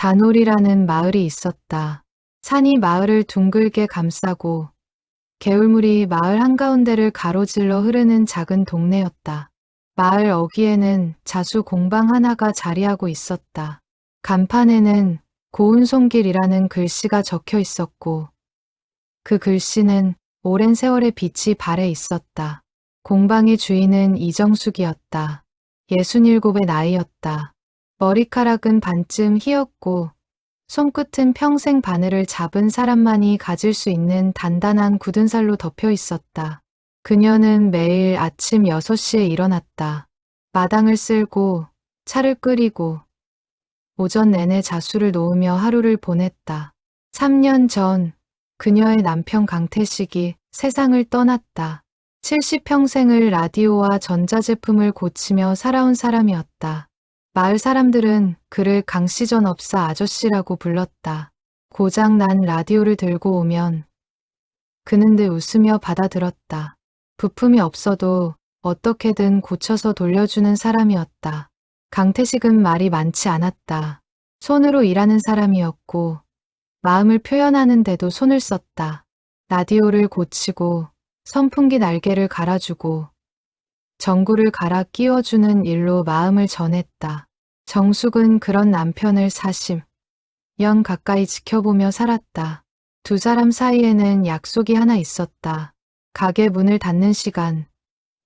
다놀이라는 마을이 있었다. 산이 마을을 둥글게 감싸고 개울물이 마을 한가운데를 가로질러 흐르는 작은 동네였다. 마을 어귀에는 자수 공방 하나가 자리하고 있었다. 간판에는 고운손길이라는 글씨가 적혀 있었고 그 글씨는 오랜 세월의 빛이 발해 있었다. 공방의 주인은 이정숙이었다. 67의 나이였다. 머리카락은 반쯤 휘었고 손끝은 평생 바늘을 잡은 사람만이 가질 수 있는 단단한 굳은 살로 덮여 있었다. 그녀는 매일 아침 6시에 일어났다. 마당을 쓸고 차를 끓이고 오전 내내 자수를 놓으며 하루를 보냈다. 3년 전 그녀의 남편 강태식이 세상을 떠났다. 70평생을 라디오와 전자제품을 고치며 살아온 사람이었다. 마을 사람들은 그를 강씨전업사 아저씨라고 불렀다. 고장난 라디오를 들고 오면 그는 늘 웃으며 받아들었다. 부품이 없어도 어떻게든 고쳐서 돌려주는 사람이었다. 강태식은 말이 많지 않았다. 손으로 일하는 사람이었고 마음을 표현하는데도 손을 썼다. 라디오를 고치고 선풍기 날개를 갈아주고 전구를 갈아 끼워주는 일로 마음을 전했다. 정숙은 그런 남편을 40년 가까이 지켜보며 살았다. 두 사람 사이에는 약속이 하나 있었다. 가게 문을 닫는 시간,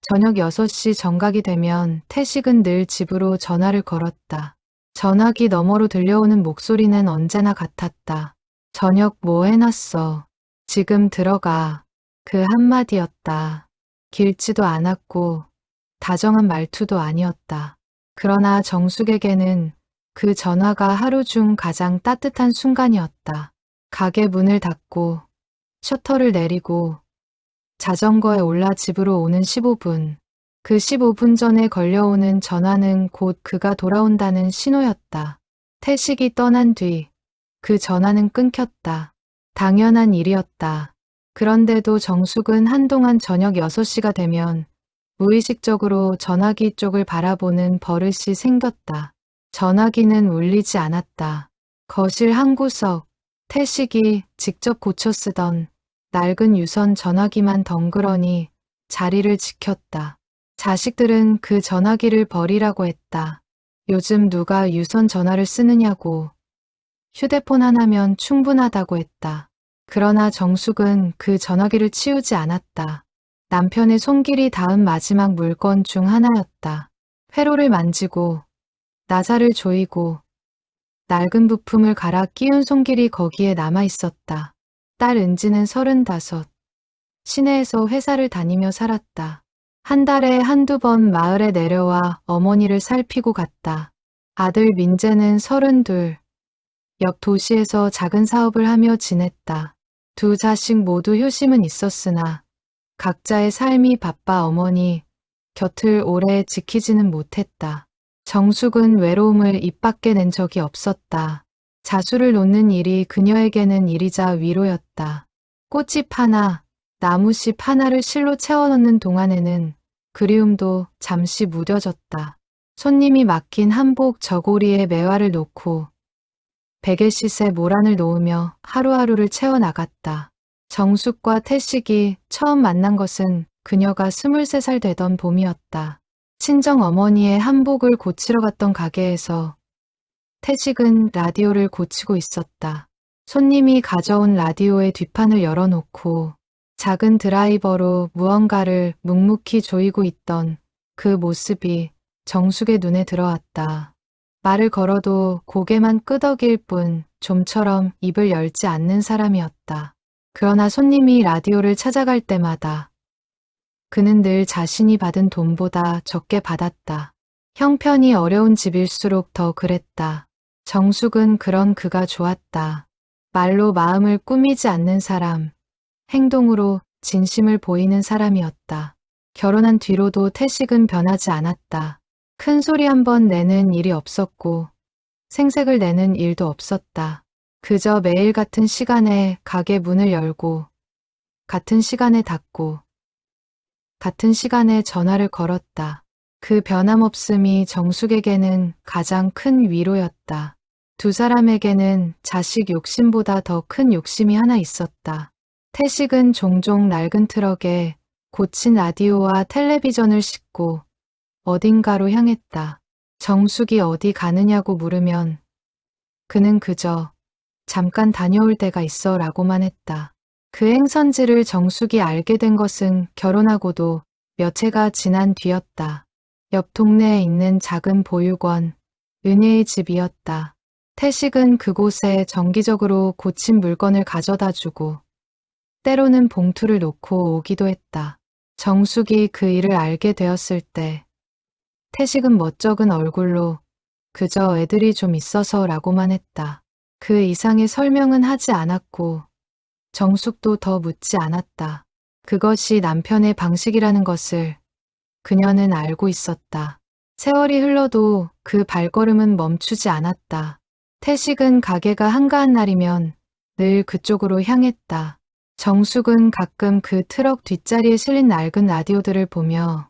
저녁 6시 정각이 되면 태식은 늘 집으로 전화를 걸었다. 전화기 너머로 들려오는 목소리는 언제나 같았다. 저녁 뭐 해놨어? 지금 들어가. 그 한마디였다. 길지도 않았고 다정한 말투도 아니었다. 그러나 정숙에게는 그 전화가 하루 중 가장 따뜻한 순간이었다. 가게 문을 닫고 셔터를 내리고 자전거에 올라 집으로 오는 15분. 그 15분 전에 걸려오는 전화는 곧 그가 돌아온다는 신호였다. 태식이 떠난 뒤 그 전화는 끊겼다. 당연한 일이었다. 그런데도 정숙은 한동안 저녁 6시가 되면 무의식적으로 전화기 쪽을 바라보는 버릇이 생겼다. 전화기는 울리지 않았다. 거실 한 구석, 태식이 직접 고쳐 쓰던 낡은 유선 전화기만 덩그러니 자리를 지켰다. 자식들은 그 전화기를 버리라고 했다. 요즘 누가 유선 전화를 쓰느냐고. 휴대폰 하나면 충분하다고 했다. 그러나 정숙은 그 전화기를 치우지 않았다. 남편의 손길이 닿은 마지막 물건 중 하나였다. 회로를 만지고 나사를 조이고 낡은 부품을 갈아 끼운 손길이 거기에 남아 있었다. 딸 은지는 35. 시내에서 회사를 다니며 살았다. 한 달에 한두 번 마을에 내려와 어머니를 살피고 갔다. 아들 민재는 32. 옆 도시에서 작은 사업을 하며 지냈다. 두 자식 모두 효심은 있었으나 각자의 삶이 바빠 어머니 곁을 오래 지키지는 못했다. 정숙은 외로움을 입 밖에 낸 적이 없었다. 자수를 놓는 일이 그녀에게는 일이자 위로였다. 꽃집 하나, 나무십 하나를 실로 채워넣는 동안에는 그리움도 잠시 무뎌졌다. 손님이 막힌 한복 저고리에 매화를 놓고 베갯잇에 모란을 놓으며 하루하루를 채워나갔다. 정숙과 태식이 처음 만난 것은 그녀가 23살 되던 봄이었다. 친정 어머니의 한복을 고치러 갔던 가게에서 태식은 라디오를 고치고 있었다. 손님이 가져온 라디오의 뒷판을 열어놓고 작은 드라이버로 무언가를 묵묵히 조이고 있던 그 모습이 정숙의 눈에 들어왔다. 말을 걸어도 고개만 끄덕일 뿐 좀처럼 입을 열지 않는 사람이었다. 그러나 손님이 라디오를 찾아갈 때마다 그는 늘 자신이 받은 돈보다 적게 받았다. 형편이 어려운 집일수록 더 그랬다. 정숙은 그런 그가 좋았다. 말로 마음을 꾸미지 않는 사람, 행동으로 진심을 보이는 사람이었다. 결혼한 뒤로도 태식은 변하지 않았다. 큰 소리 한 번 내는 일이 없었고 생색을 내는 일도 없었다. 그저 매일 같은 시간에 가게 문을 열고 같은 시간에 닫고 같은 시간에 전화를 걸었다. 그 변함없음이 정숙에게는 가장 큰 위로였다. 두 사람에게는 자식 욕심보다 더 큰 욕심이 하나 있었다. 태식은 종종 낡은 트럭에 고친 라디오와 텔레비전을 싣고 어딘가로 향했다. 정숙이 어디 가느냐고 물으면 그는 그저 잠깐 다녀올 때가 있어 라고만 했다. 그 행선지를 정숙이 알게 된 것은 결혼하고도 몇 해가 지난 뒤였다. 옆 동네에 있는 작은 보육원, 은혜의 집이었다. 태식은 그곳에 정기적으로 고친 물건을 가져다 주고 때로는 봉투를 놓고 오기도 했다. 정숙이 그 일을 알게 되었을 때 태식은 멋쩍은 얼굴로 그저 애들이 좀 있어서 라고만 했다. 그 이상의 설명은 하지 않았고 정숙도 더 묻지 않았다. 그것이 남편의 방식이라는 것을 그녀는 알고 있었다. 세월이 흘러도 그 발걸음은 멈추지 않았다. 태식은 가게가 한가한 날이면 늘 그쪽으로 향했다. 정숙은 가끔 그 트럭 뒷자리에 실린 낡은 라디오들을 보며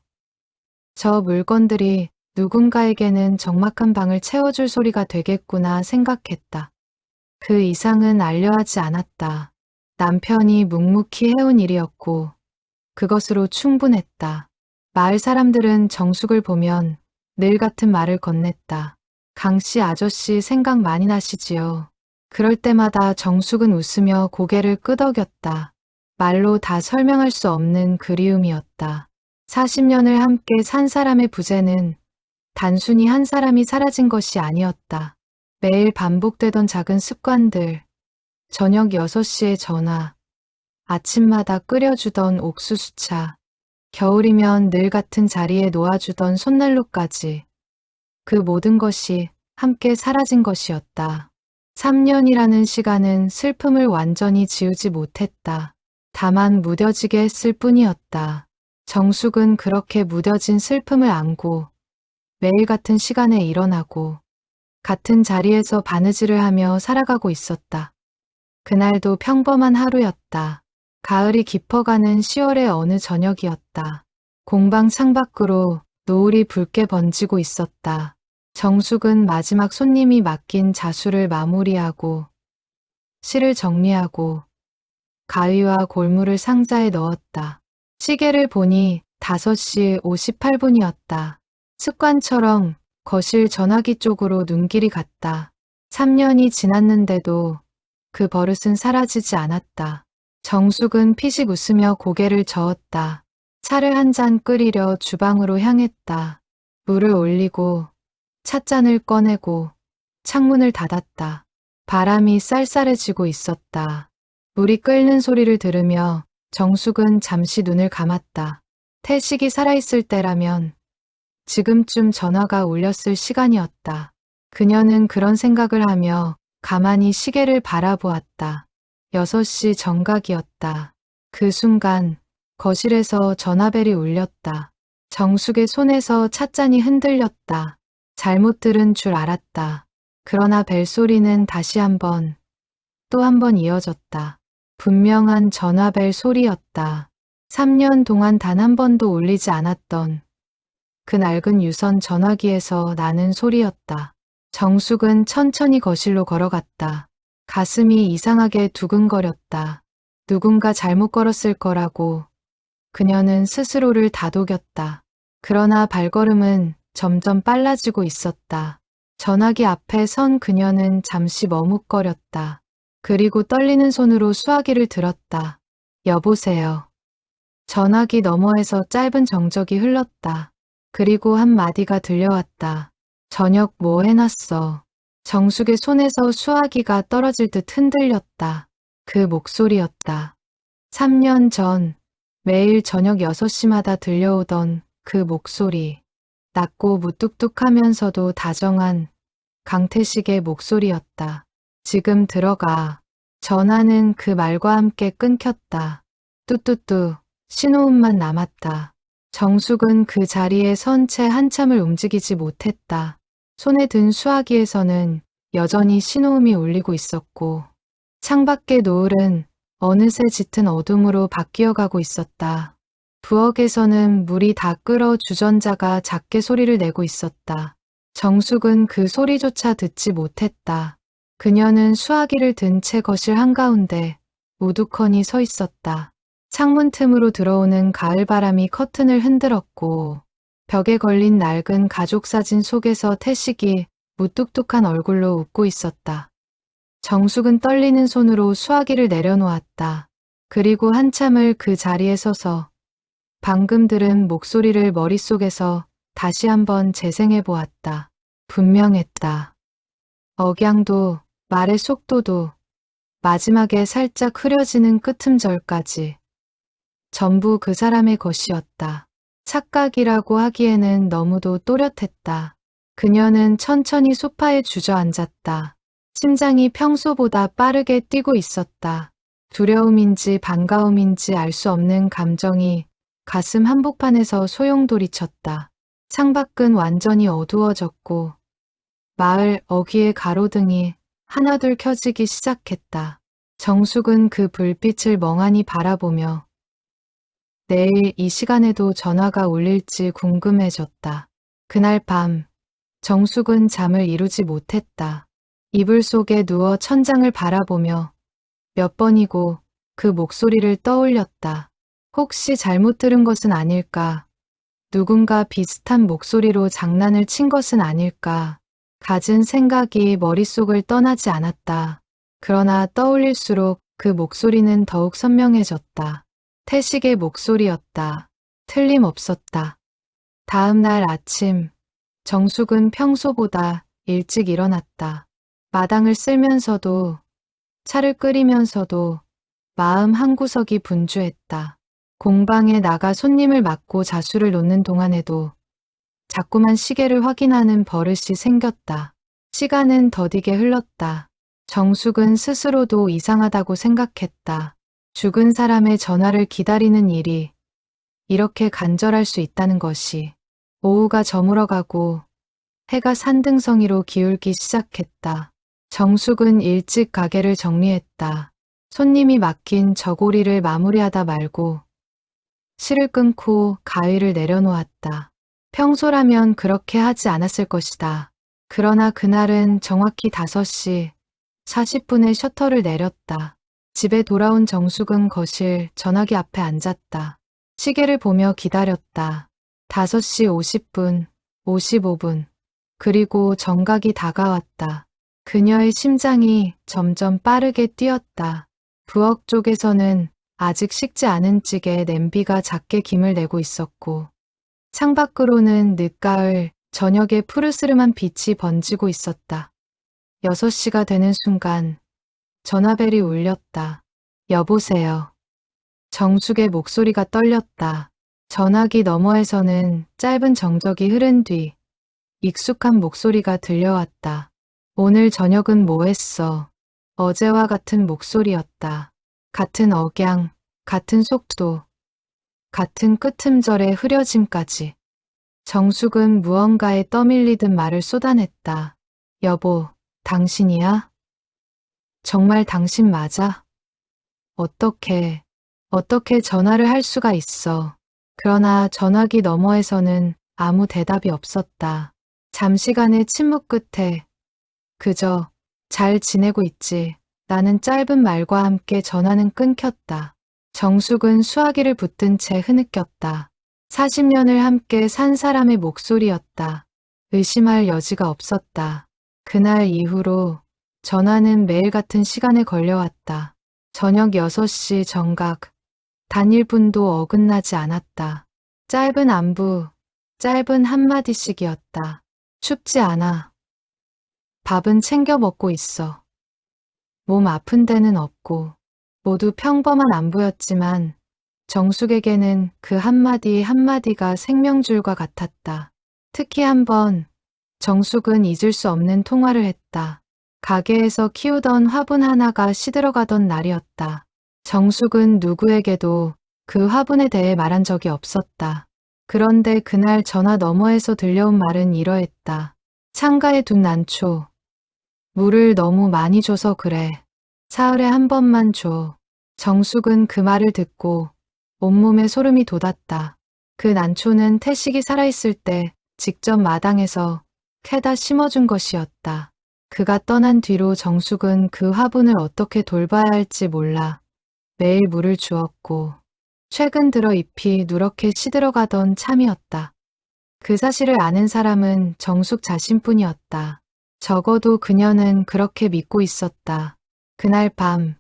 저 물건들이 누군가에게는 적막한 방을 채워줄 소리가 되겠구나 생각했다. 그 이상은 알려 하지 않았다. 남편이 묵묵히 해온 일이었고 그것으로 충분했다. 마을 사람들은 정숙을 보면 늘 같은 말을 건넸다. 강씨 아저씨 생각 많이 나시지요. 그럴 때마다 정숙은 웃으며 고개를 끄덕였다. 말로 다 설명할 수 없는 그리움이었다. 40년을 함께 산 사람의 부재는 단순히 한 사람이 사라진 것이 아니었다. 매일 반복되던 작은 습관들, 저녁 6시에 전화, 아침마다 끓여주던 옥수수차, 겨울이면 늘 같은 자리에 놓아주던 손난로까지 그 모든 것이 함께 사라진 것이었다. 3년이라는 시간은 슬픔을 완전히 지우지 못했다. 다만 무뎌지게 했을 뿐이었다. 정숙은 그렇게 무뎌진 슬픔을 안고 매일 같은 시간에 일어나고 같은 자리에서 바느질을 하며 살아가고 있었다. 그날도 평범한 하루였다. 가을이 깊어가는 10월의 어느 저녁이었다. 공방 창밖으로 노을이 붉게 번지고 있었다. 정숙은 마지막 손님이 맡긴 자수를 마무리하고 실을 정리하고 가위와 골무를 상자에 넣었다. 시계를 보니 5시 58분이었다. 습관처럼 거실 전화기 쪽으로 눈길이 갔다. 3년이 지났는데도 그 버릇은 사라지지 않았다. 정숙은 피식 웃으며 고개를 저었다. 차를 한 잔 끓이려 주방으로 향했다. 물을 올리고 찻잔을 꺼내고 창문을 닫았다. 바람이 쌀쌀해지고 있었다. 물이 끓는 소리를 들으며 정숙은 잠시 눈을 감았다. 태식이 살아있을 때라면 지금쯤 전화가 울렸을 시간이었다. 그녀는 그런 생각을 하며 가만히 시계를 바라보았다. 6시 정각이었다. 그 순간 거실에서 전화벨이 울렸다. 정숙의 손에서 찻잔이 흔들렸다. 잘못 들은 줄 알았다. 그러나 벨소리는 다시 한번, 또 한 번 이어졌다. 분명한 전화벨 소리였다. 3년 동안 단 한 번도 울리지 않았던 그 낡은 유선 전화기에서 나는 소리였다. 정숙은 천천히 거실로 걸어갔다. 가슴이 이상하게 두근거렸다. 누군가 잘못 걸었을 거라고 그녀는 스스로를 다독였다. 그러나 발걸음은 점점 빨라지고 있었다. 전화기 앞에 선 그녀는 잠시 머뭇거렸다. 그리고 떨리는 손으로 수화기를 들었다. 여보세요. 전화기 너머에서 짧은 정적이 흘렀다. 그리고 한 마디가 들려왔다. 저녁 뭐 해놨어? 정숙의 손에서 수화기가 떨어질 듯 흔들렸다. 그 목소리였다. 3년 전 매일 저녁 6시마다 들려오던 그 목소리. 낮고 무뚝뚝하면서도 다정한 강태식의 목소리였다. 지금 들어가. 전화는 그 말과 함께 끊겼다. 뚜뚜뚜 신호음만 남았다. 정숙은 그 자리에 선 채 한참을 움직이지 못했다. 손에 든 수화기에서는 여전히 신호음이 울리고 있었고 창밖의 노을은 어느새 짙은 어둠으로 바뀌어가고 있었다. 부엌에서는 물이 다 끓어 주전자가 작게 소리를 내고 있었다. 정숙은 그 소리조차 듣지 못했다. 그녀는 수화기를 든 채 거실 한가운데 우두커니 서 있었다. 창문 틈으로 들어오는 가을 바람이 커튼을 흔들었고 벽에 걸린 낡은 가족 사진 속에서 태식이 무뚝뚝한 얼굴로 웃고 있었다. 정숙은 떨리는 손으로 수화기를 내려놓았다. 그리고 한참을 그 자리에 서서 방금 들은 목소리를 머릿속에서 다시 한번 재생해 보았다. 분명했다. 억양도 말의 속도도 마지막에 살짝 흐려지는 끄틈절까지 전부 그 사람의 것이었다. 착각이라고 하기에는 너무도 또렷했다. 그녀는 천천히 소파에 주저앉았다. 심장이 평소보다 빠르게 뛰고 있었다. 두려움인지 반가움인지 알 수 없는 감정이 가슴 한복판에서 소용돌이쳤다. 창밖은 완전히 어두워졌고 마을 어귀의 가로등이 하나둘 켜지기 시작했다. 정숙은 그 불빛을 멍하니 바라보며 내일 이 시간에도 전화가 울릴지 궁금해졌다. 그날 밤 정숙은 잠을 이루지 못했다. 이불 속에 누워 천장을 바라보며 몇 번이고 그 목소리를 떠올렸다. 혹시 잘못 들은 것은 아닐까? 누군가 비슷한 목소리로 장난을 친 것은 아닐까? 갖은 생각이 머릿속을 떠나지 않았다. 그러나 떠올릴수록 그 목소리는 더욱 선명해졌다. 태식의 목소리였다. 틀림없었다. 다음 날 아침, 정숙은 평소보다 일찍 일어났다. 마당을 쓸면서도 차를 끓이면서도 마음 한구석이 분주했다. 공방에 나가 손님을 맞고 자수를 놓는 동안에도 자꾸만 시계를 확인하는 버릇이 생겼다. 시간은 더디게 흘렀다. 정숙은 스스로도 이상하다고 생각했다. 죽은 사람의 전화를 기다리는 일이 이렇게 간절할 수 있다는 것이. 오후가 저물어가고 해가 산등성이로 기울기 시작했다. 정숙은 일찍 가게를 정리했다. 손님이 맡긴 저고리를 마무리하다 말고 실을 끊고 가위를 내려놓았다. 평소라면 그렇게 하지 않았을 것이다. 그러나 그날은 정확히 5시 40분에 셔터를 내렸다. 집에 돌아온 정숙은 거실 전화기 앞에 앉았다. 시계를 보며 기다렸다. 5시 50분, 55분, 그리고 정각이 다가왔다. 그녀의 심장이 점점 빠르게 뛰었다. 부엌 쪽에서는 아직 식지 않은 찌개에 냄비가 작게 김을 내고 있었고 창밖으로는 늦가을 저녁의 푸르스름한 빛이 번지고 있었다. 6시가 되는 순간 전화벨이 울렸다. 여보세요. 정숙의 목소리가 떨렸다. 전화기 너머에서는 짧은 정적이 흐른 뒤 익숙한 목소리가 들려왔다. 오늘 저녁은 뭐 했어? 어제와 같은 목소리였다. 같은 억양, 같은 속도, 같은 끄틈절의 흐려짐까지. 정숙은 무언가에 떠밀리듯 말을 쏟아냈다. 여보, 당신이야? 정말 당신 맞아? 어떻게 전화를 할 수가 있어. 그러나 전화기 너머에서는 아무 대답이 없었다. 잠시간의 침묵 끝에 그저 잘 지내고 있지. 라는 짧은 말과 함께 전화는 끊겼다. 정숙은 수화기를 붙든 채 흐느꼈다. 40년을 함께 산 사람의 목소리였다. 의심할 여지가 없었다. 그날 이후로 전화는 매일 같은 시간에 걸려왔다. 저녁 6시 정각, 단 1분도 어긋나지 않았다. 짧은 안부, 짧은 한마디씩이었다. 춥지 않아. 밥은 챙겨 먹고 있어. 몸 아픈 데는 없고 모두 평범한 안부였지만 정숙에게는 그 한마디 한마디가 생명줄과 같았다. 특히 한 번 정숙은 잊을 수 없는 통화를 했다. 가게에서 키우던 화분 하나가 시들어가던 날이었다. 정숙은 누구에게도 그 화분에 대해 말한 적이 없었다. 그런데 그날 전화 너머에서 들려온 말은 이러했다. 창가에 둔 난초. 물을 너무 많이 줘서 그래. 사흘에 한 번만 줘. 정숙은 그 말을 듣고 온몸에 소름이 돋았다. 그 난초는 태식이 살아있을 때 직접 마당에서 캐다 심어준 것이었다. 그가 떠난 뒤로 정숙은 그 화분을 어떻게 돌봐야 할지 몰라 매일 물을 주었고 최근 들어 잎이 누렇게 시들어가던 참이었다. 그 사실을 아는 사람은 정숙 자신뿐이었다. 적어도 그녀는 그렇게 믿고 있었다. 그날 밤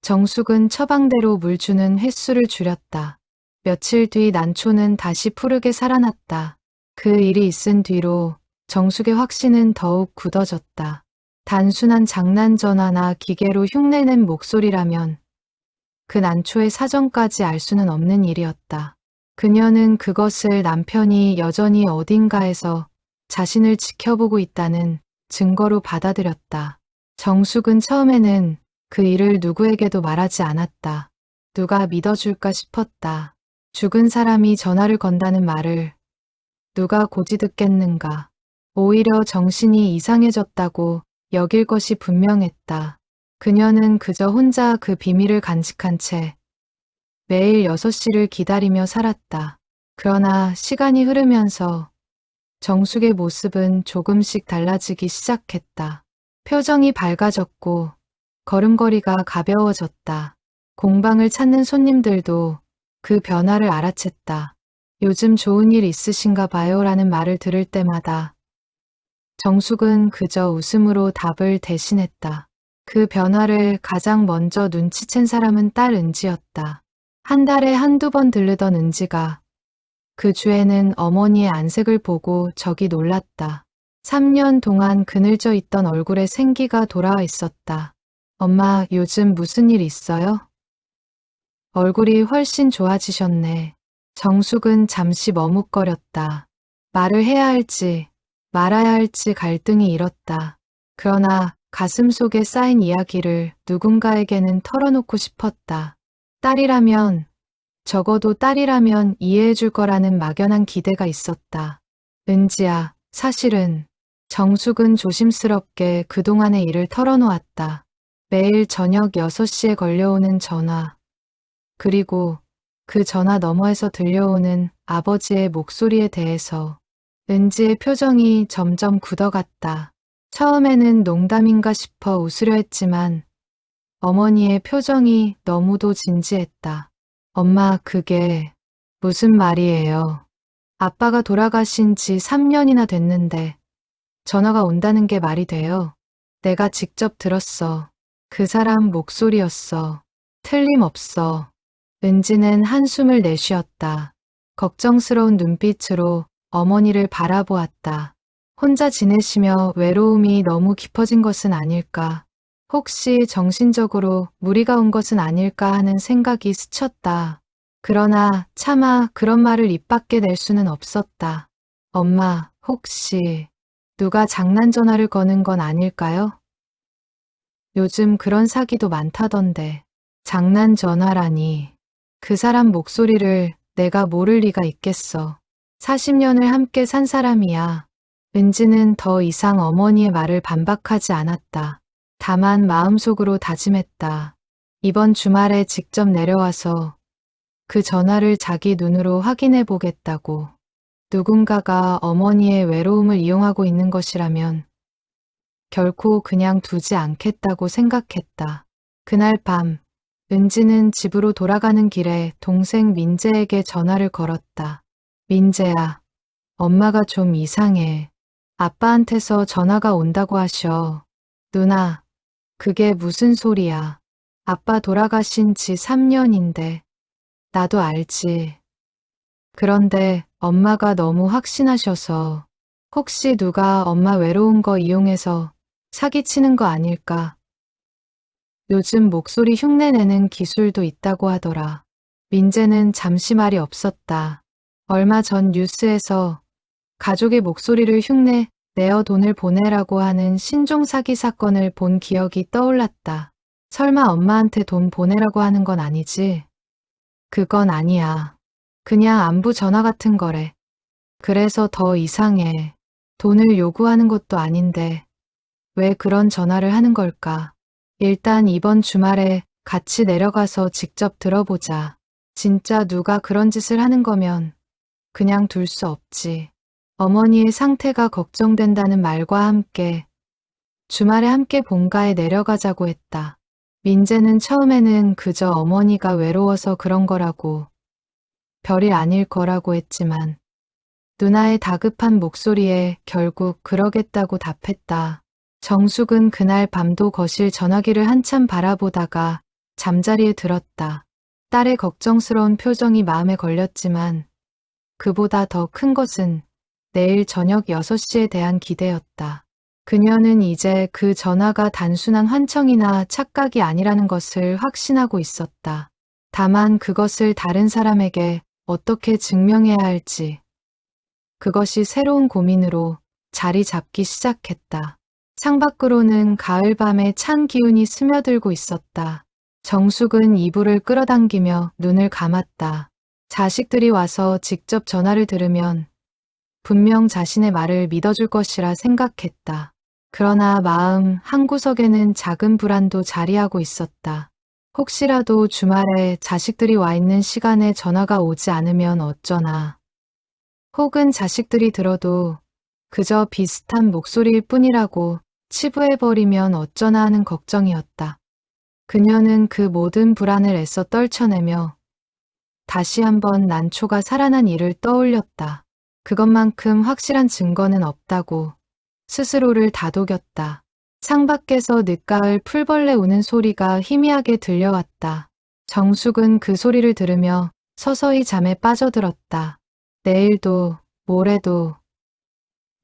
정숙은 처방대로 물 주는 횟수를 줄였다. 며칠 뒤 난초는 다시 푸르게 살아났다. 그 일이 있은 뒤로 정숙의 확신은 더욱 굳어졌다. 단순한 장난 전화나 기계로 흉내낸 목소리라면 그 난초의 사정까지 알 수는 없는 일이었다. 그녀는 그것을 남편이 여전히 어딘가에서 자신을 지켜보고 있다는 증거로 받아들였다. 정숙은 처음에는 그 일을 누구에게도 말하지 않았다. 누가 믿어줄까 싶었다. 죽은 사람이 전화를 건다는 말을 누가 고지 듣겠는가. 오히려 정신이 이상해졌다고 여길 것이 분명했다. 그녀는 그저 혼자 그 비밀을 간직한 채 매일 6시를 기다리며 살았다. 그러나 시간이 흐르면서 정숙의 모습은 조금씩 달라지기 시작했다. 표정이 밝아졌고 걸음걸이가 가벼워졌다. 공방을 찾는 손님들도 그 변화를 알아챘다. 요즘 좋은 일 있으신가 봐요 라는 말을 들을 때마다 정숙은 그저 웃음으로 답을 대신했다. 그 변화를 가장 먼저 눈치챈 사람은 딸 은지였다. 한 달에 한두 번 들르던 은지가 그 주에는 어머니의 안색을 보고 적이 놀랐다. 3년 동안 그늘져 있던 얼굴에 생기가 돌아와 있었다. 엄마, 요즘 무슨 일 있어요? 얼굴이 훨씬 좋아지셨네. 정숙은 잠시 머뭇거렸다. 말을 해야 할지 말아야 할지 갈등이 일었다. 그러나 가슴 속에 쌓인 이야기를 누군가에게는 털어놓고 싶었다. 딸이라면, 적어도 딸이라면 이해해 줄 거라는 막연한 기대가 있었다. 은지야, 사실은 정숙은 조심스럽게 그동안의 일을 털어놓았다. 매일 저녁 6시에 걸려오는 전화, 그리고 그 전화 너머에서 들려오는 아버지의 목소리에 대해서 은지의 표정이 점점 굳어갔다. 처음에는 농담인가 싶어 웃으려 했지만 어머니의 표정이 너무도 진지했다. 엄마, 그게 무슨 말이에요? 아빠가 돌아가신 지 3년이나 됐는데 전화가 온다는 게 말이 돼요? 내가 직접 들었어. 그 사람 목소리였어. 틀림없어. 은지는 한숨을 내쉬었다. 걱정스러운 눈빛으로 어머니를 바라보았다. 혼자 지내시며 외로움이 너무 깊어진 것은 아닐까. 혹시 정신적으로 무리가 온 것은 아닐까 하는 생각이 스쳤다. 그러나 차마 그런 말을 입 밖에 낼 수는 없었다. 엄마, 혹시 누가 장난 전화를 거는 건 아닐까요? 요즘 그런 사기도 많다던데. 장난 전화라니. 그 사람 목소리를 내가 모를 리가 있겠어. 40년을 함께 산 사람이야. 은지는 더 이상 어머니의 말을 반박하지 않았다. 다만 마음속으로 다짐했다. 이번 주말에 직접 내려와서 그 전화를 자기 눈으로 확인해 보겠다고. 누군가가 어머니의 외로움을 이용하고 있는 것이라면 결코 그냥 두지 않겠다고 생각했다. 그날 밤, 은지는 집으로 돌아가는 길에 동생 민재에게 전화를 걸었다. 민재야, 엄마가 좀 이상해. 아빠한테서 전화가 온다고 하셔. 누나, 그게 무슨 소리야. 아빠 돌아가신 지 3년인데. 나도 알지. 그런데 엄마가 너무 확신하셔서 혹시 누가 엄마 외로운 거 이용해서 사기치는 거 아닐까. 요즘 목소리 흉내내는 기술도 있다고 하더라. 민재는 잠시 말이 없었다. 얼마 전 뉴스에서 가족의 목소리를 흉내 내어 돈을 보내라고 하는 신종 사기 사건을 본 기억이 떠올랐다. 설마 엄마한테 돈 보내라고 하는 건 아니지? 그건 아니야. 그냥 안부 전화 같은 거래. 그래서 더 이상해. 돈을 요구하는 것도 아닌데 왜 그런 전화를 하는 걸까? 일단 이번 주말에 같이 내려가서 직접 들어보자. 진짜 누가 그런 짓을 하는 거면 그냥 둘 수 없지. 어머니의 상태가 걱정된다는 말과 함께 주말에 함께 본가에 내려가자고 했다. 민재는 처음에는 그저 어머니가 외로워서 그런 거라고, 별일 아닐 거라고 했지만 누나의 다급한 목소리에 결국 그러겠다고 답했다. 정숙은 그날 밤도 거실 전화기를 한참 바라보다가 잠자리에 들었다. 딸의 걱정스러운 표정이 마음에 걸렸지만 그보다 더 큰 것은 내일 저녁 6시에 대한 기대였다. 그녀는 이제 그 전화가 단순한 환청이나 착각이 아니라는 것을 확신하고 있었다. 다만 그것을 다른 사람에게 어떻게 증명해야 할지, 그것이 새로운 고민으로 자리 잡기 시작했다. 창밖으로는 가을밤의 찬 기운이 스며들고 있었다. 정숙은 이불을 끌어당기며 눈을 감았다. 자식들이 와서 직접 전화를 들으면 분명 자신의 말을 믿어줄 것이라 생각했다. 그러나 마음 한구석에는 작은 불안도 자리하고 있었다. 혹시라도 주말에 자식들이 와 있는 시간에 전화가 오지 않으면 어쩌나. 혹은 자식들이 들어도 그저 비슷한 목소리일 뿐이라고 치부해버리면 어쩌나 하는 걱정이었다. 그녀는 그 모든 불안을 애써 떨쳐내며 다시 한번 난초가 살아난 일을 떠올렸다. 그것만큼 확실한 증거는 없다고 스스로를 다독였다. 창밖에서 늦가을 풀벌레 우는 소리가 희미하게 들려왔다. 정숙은 그 소리를 들으며 서서히 잠에 빠져들었다. 내일도 모레도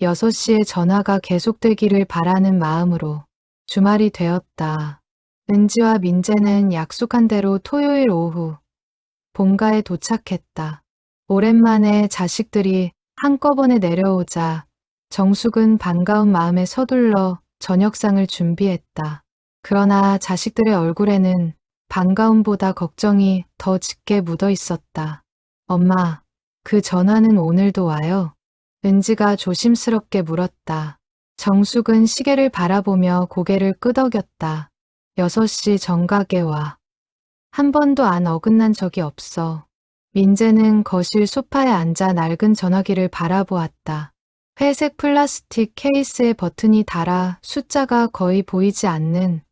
6시에 전화가 계속되기를 바라는 마음으로 주말이 되었다. 은지와 민재는 약속한 대로 토요일 오후 본가에 도착했다. 오랜만에 자식들이 한꺼번에 내려오자 정숙은 반가운 마음에 서둘러 저녁상을 준비했다. 그러나 자식들의 얼굴에는 반가움보다 걱정이 더 짙게 묻어 있었다. 엄마, 그 전화는 오늘도 와요? 은지가 조심스럽게 물었다. 정숙은 시계를 바라보며 고개를 끄덕였다. 6시 정각에 와. 한 번도 안 어긋난 적이 없어. 민재는 거실 소파에 앉아 낡은 전화기를 바라보았다. 회색 플라스틱 케이스에 버튼이 달아 숫자가 거의 보이지 않는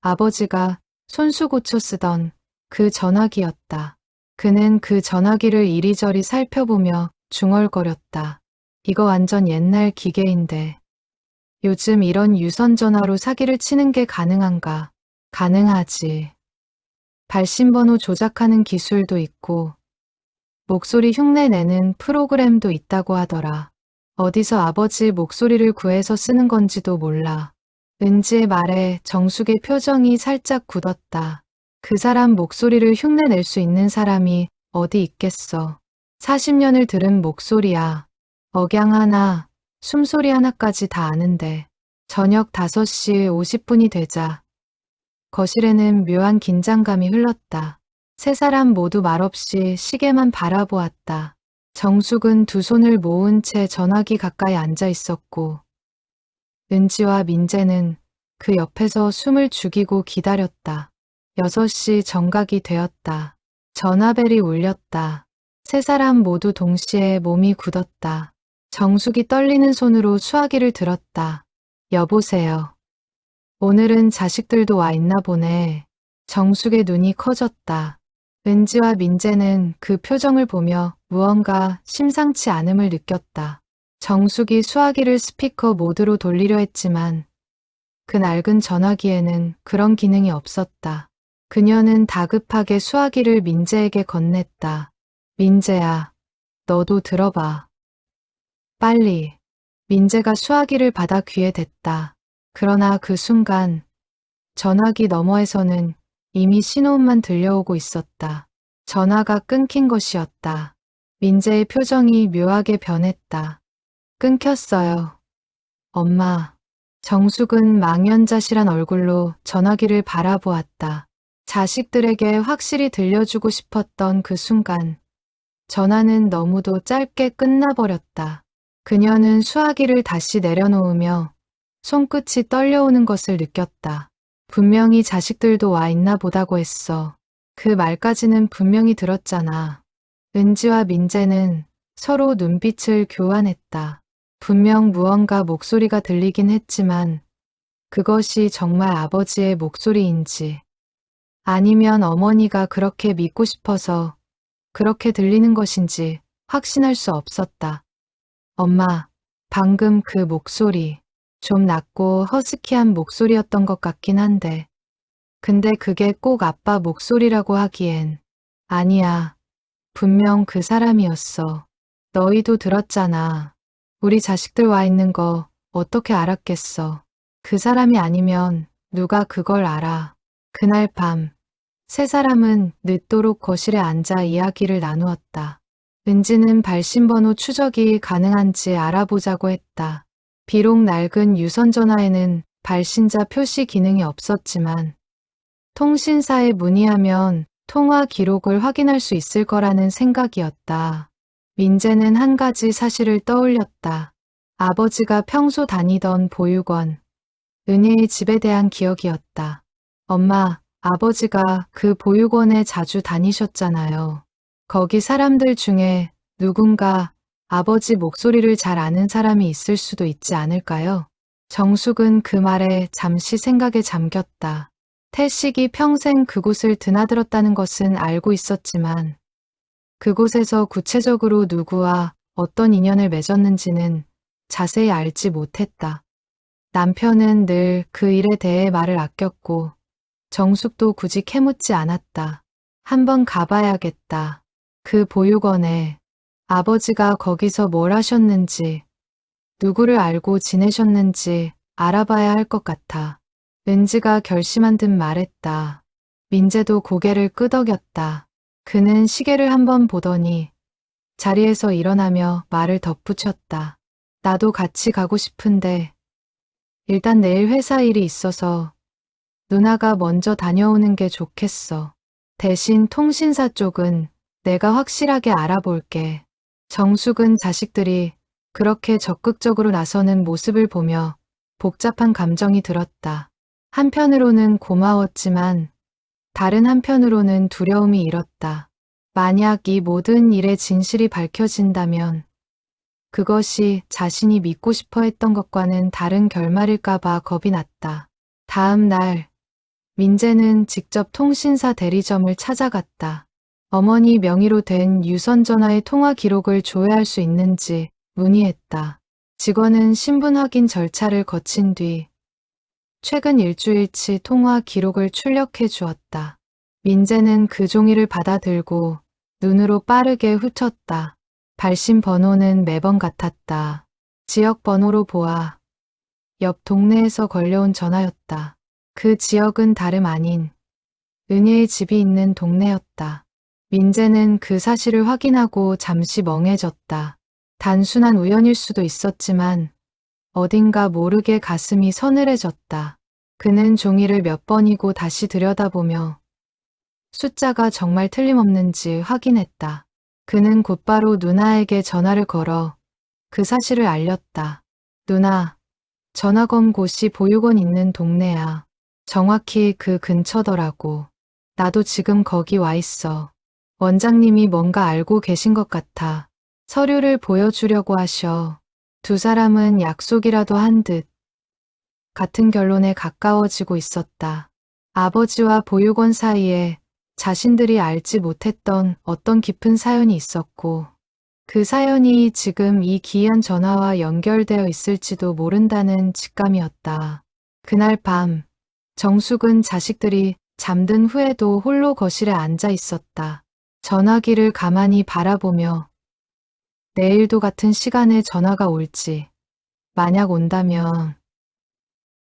아버지가 손수 고쳐 쓰던 그 전화기였다. 그는 그 전화기를 이리저리 살펴보며 중얼거렸다. 이거 완전 옛날 기계인데. 요즘 이런 유선 전화로 사기를 치는 게 가능한가? 가능하지. 발신번호 조작하는 기술도 있고 목소리 흉내 내는 프로그램도 있다고 하더라. 어디서 아버지 목소리를 구해서 쓰는 건지도 몰라. 은지의 말에 정숙의 표정이 살짝 굳었다. 그 사람 목소리를 흉내낼 수 있는 사람이 어디 있겠어. 40년을 들은 목소리야. 억양 하나, 숨소리 하나까지 다 아는데. 저녁 5시 50분이 되자 거실에는 묘한 긴장감이 흘렀다. 세 사람 모두 말없이 시계만 바라보았다. 정숙은 두 손을 모은 채 전화기 가까이 앉아 있었고 은지와 민재는 그 옆에서 숨을 죽이고 기다렸다. 6시 정각이 되었다. 전화벨이 울렸다. 세 사람 모두 동시에 몸이 굳었다. 정숙이 떨리는 손으로 수화기를 들었다. 여보세요. 오늘은 자식들도 와 있나 보네. 정숙의 눈이 커졌다. 은지와 민재는 그 표정을 보며 무언가 심상치 않음을 느꼈다. 정숙이 수화기를 스피커 모드로 돌리려 했지만 그 낡은 전화기에는 그런 기능이 없었다. 그녀는 다급하게 수화기를 민재에게 건넸다. 민재야, 너도 들어봐. 빨리. 민재가 수화기를 받아 귀에 댔다. 그러나 그 순간 전화기 너머에서는 이미 신호음만 들려오고 있었다. 전화가 끊긴 것이었다. 민재의 표정이 묘하게 변했다. 끊겼어요. 엄마. 정숙은 망연자실한 얼굴로 전화기를 바라보았다. 자식들에게 확실히 들려주고 싶었던 그 순간 전화는 너무도 짧게 끝나버렸다. 그녀는 수화기를 다시 내려놓으며 손끝이 떨려오는 것을 느꼈다. 분명히 자식들도 와 있나 보다고 했어. 그 말까지는 분명히 들었잖아. 은지와 민재는 서로 눈빛을 교환했다. 분명 무언가 목소리가 들리긴 했지만 그것이 정말 아버지의 목소리인지 아니면 어머니가 그렇게 믿고 싶어서 그렇게 들리는 것인지 확신할 수 없었다. 엄마, 방금 그 목소리 좀 낮고 허스키한 목소리였던 것 같긴 한데 근데 그게 꼭 아빠 목소리라고 하기엔 아니야. 분명 그 사람이었어. 너희도 들었잖아. 우리 자식들 와 있는 거 어떻게 알았겠어. 그 사람이 아니면 누가 그걸 알아. 그날 밤, 세 사람은 늦도록 거실에 앉아 이야기를 나누었다. 은지는 발신번호 추적이 가능한지 알아보자고 했다. 비록 낡은 유선전화에는 발신자 표시 기능이 없었지만 통신사에 문의하면 통화 기록을 확인할 수 있을 거라는 생각이었다. 민재는 한 가지 사실을 떠올렸다. 아버지가 평소 다니던 보육원, 은혜의 집에 대한 기억이었다. 엄마, 아버지가 그 보육원에 자주 다니셨잖아요. 거기 사람들 중에 누군가 아버지 목소리를 잘 아는 사람이 있을 수도 있지 않을까요? 정숙은 그 말에 잠시 생각에 잠겼다. 태식이 평생 그곳을 드나들었다는 것은 알고 있었지만 그곳에서 구체적으로 누구와 어떤 인연을 맺었는지는 자세히 알지 못했다. 남편은 늘 그 일에 대해 말을 아꼈고 정숙도 굳이 캐묻지 않았다. 한번 가봐야겠다. 그 보육원에 아버지가 거기서 뭘 하셨는지 누구를 알고 지내셨는지 알아봐야 할 것 같아. 은지가 결심한 듯 말했다. 민재도 고개를 끄덕였다. 그는 시계를 한번 보더니 자리에서 일어나며 말을 덧붙였다. 나도 같이 가고 싶은데 일단 내일 회사 일이 있어서 누나가 먼저 다녀오는 게 좋겠어. 대신 통신사 쪽은 내가 확실하게 알아볼게. 정숙은 자식들이 그렇게 적극적으로 나서는 모습을 보며 복잡한 감정이 들었다. 한편으로는 고마웠지만 다른 한편으로는 두려움이 일었다. 만약 이 모든 일의 진실이 밝혀진다면 그것이 자신이 믿고 싶어 했던 것과는 다른 결말일까봐 겁이 났다. 다음 날 민재는 직접 통신사 대리점을 찾아갔다. 어머니 명의로 된 유선전화의 통화 기록을 조회할 수 있는지 문의했다. 직원은 신분 확인 절차를 거친 뒤 최근 일주일치 통화 기록을 출력해 주었다. 민재는 그 종이를 받아들고 눈으로 빠르게 훑었다. 발신 번호는 매번 같았다. 지역 번호로 보아 옆 동네에서 걸려온 전화였다. 그 지역은 다름 아닌 은혜의 집이 있는 동네였다. 민재는 그 사실을 확인하고 잠시 멍해졌다. 단순한 우연일 수도 있었지만 어딘가 모르게 가슴이 서늘해졌다. 그는 종이를 몇 번이고 다시 들여다보며 숫자가 정말 틀림없는지 확인했다. 그는 곧바로 누나에게 전화를 걸어 그 사실을 알렸다. 누나, 전화 건 곳이 보육원 있는 동네야. 정확히 그 근처더라고. 나도 지금 거기 와 있어. 원장님이 뭔가 알고 계신 것 같아. 서류를 보여주려고 하셔. 두 사람은 약속이라도 한 듯 같은 결론에 가까워지고 있었다. 아버지와 보육원 사이에 자신들이 알지 못했던 어떤 깊은 사연이 있었고 그 사연이 지금 이 기이한 전화와 연결되어 있을지도 모른다는 직감이었다. 그날 밤 정숙은 자식들이 잠든 후에도 홀로 거실에 앉아 있었다. 전화기를 가만히 바라보며 내일도 같은 시간에 전화가 올지, 만약 온다면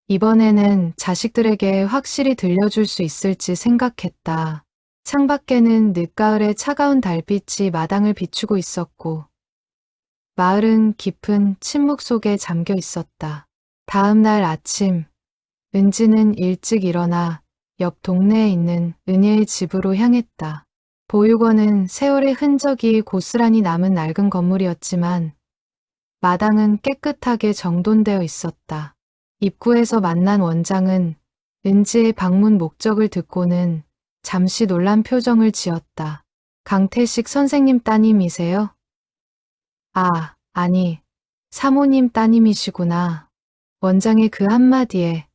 이번에는 자식들에게 확실히 들려줄 수 있을지 생각했다. 창밖에는 늦가을의 차가운 달빛이 마당을 비추고 있었고 마을은 깊은 침묵 속에 잠겨 있었다. 다음 날 아침, 은지는 일찍 일어나 옆 동네에 있는 은혜의 집으로 향했다. 보육원은 세월의 흔적이 고스란히 남은 낡은 건물이었지만 마당은 깨끗하게 정돈되어 있었다. 입구에서 만난 원장은 은지의 방문 목적을 듣고는 잠시 놀란 표정을 지었다. 강태식 선생님 따님이세요? 아, 아니, 사모님 따님이시구나. 원장의 그 한마디에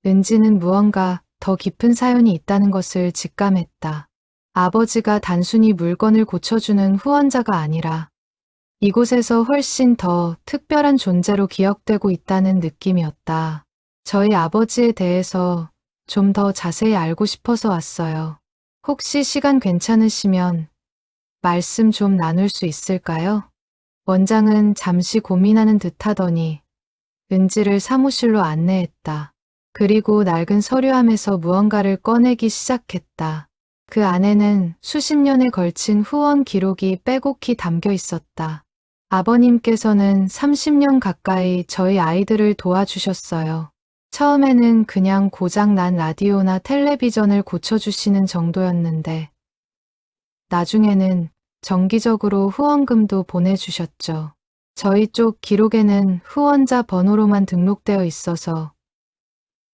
은지는 무언가 더 깊은 사연이 있다는 것을 직감했다. 아버지가 단순히 물건을 고쳐주는 후원자가 아니라 이곳에서 훨씬 더 특별한 존재로 기억되고 있다는 느낌이었다. 저희 아버지에 대해서 좀 더 자세히 알고 싶어서 왔어요. 혹시 시간 괜찮으시면 말씀 좀 나눌 수 있을까요? 원장은 잠시 고민하는 듯 하더니 은지를 사무실로 안내했다. 그리고 낡은 서류함에서 무언가를 꺼내기 시작했다. 그 안에는 수십 년에 걸친 후원 기록이 빼곡히 담겨 있었다. 아버님께서는 30년 가까이 저희 아이들을 도와주셨어요. 처음에는 그냥 고장난 라디오나 텔레비전을 고쳐주시는 정도였는데 나중에는 정기적으로 후원금도 보내주셨죠. 저희 쪽 기록에는 후원자 번호로만 등록되어 있어서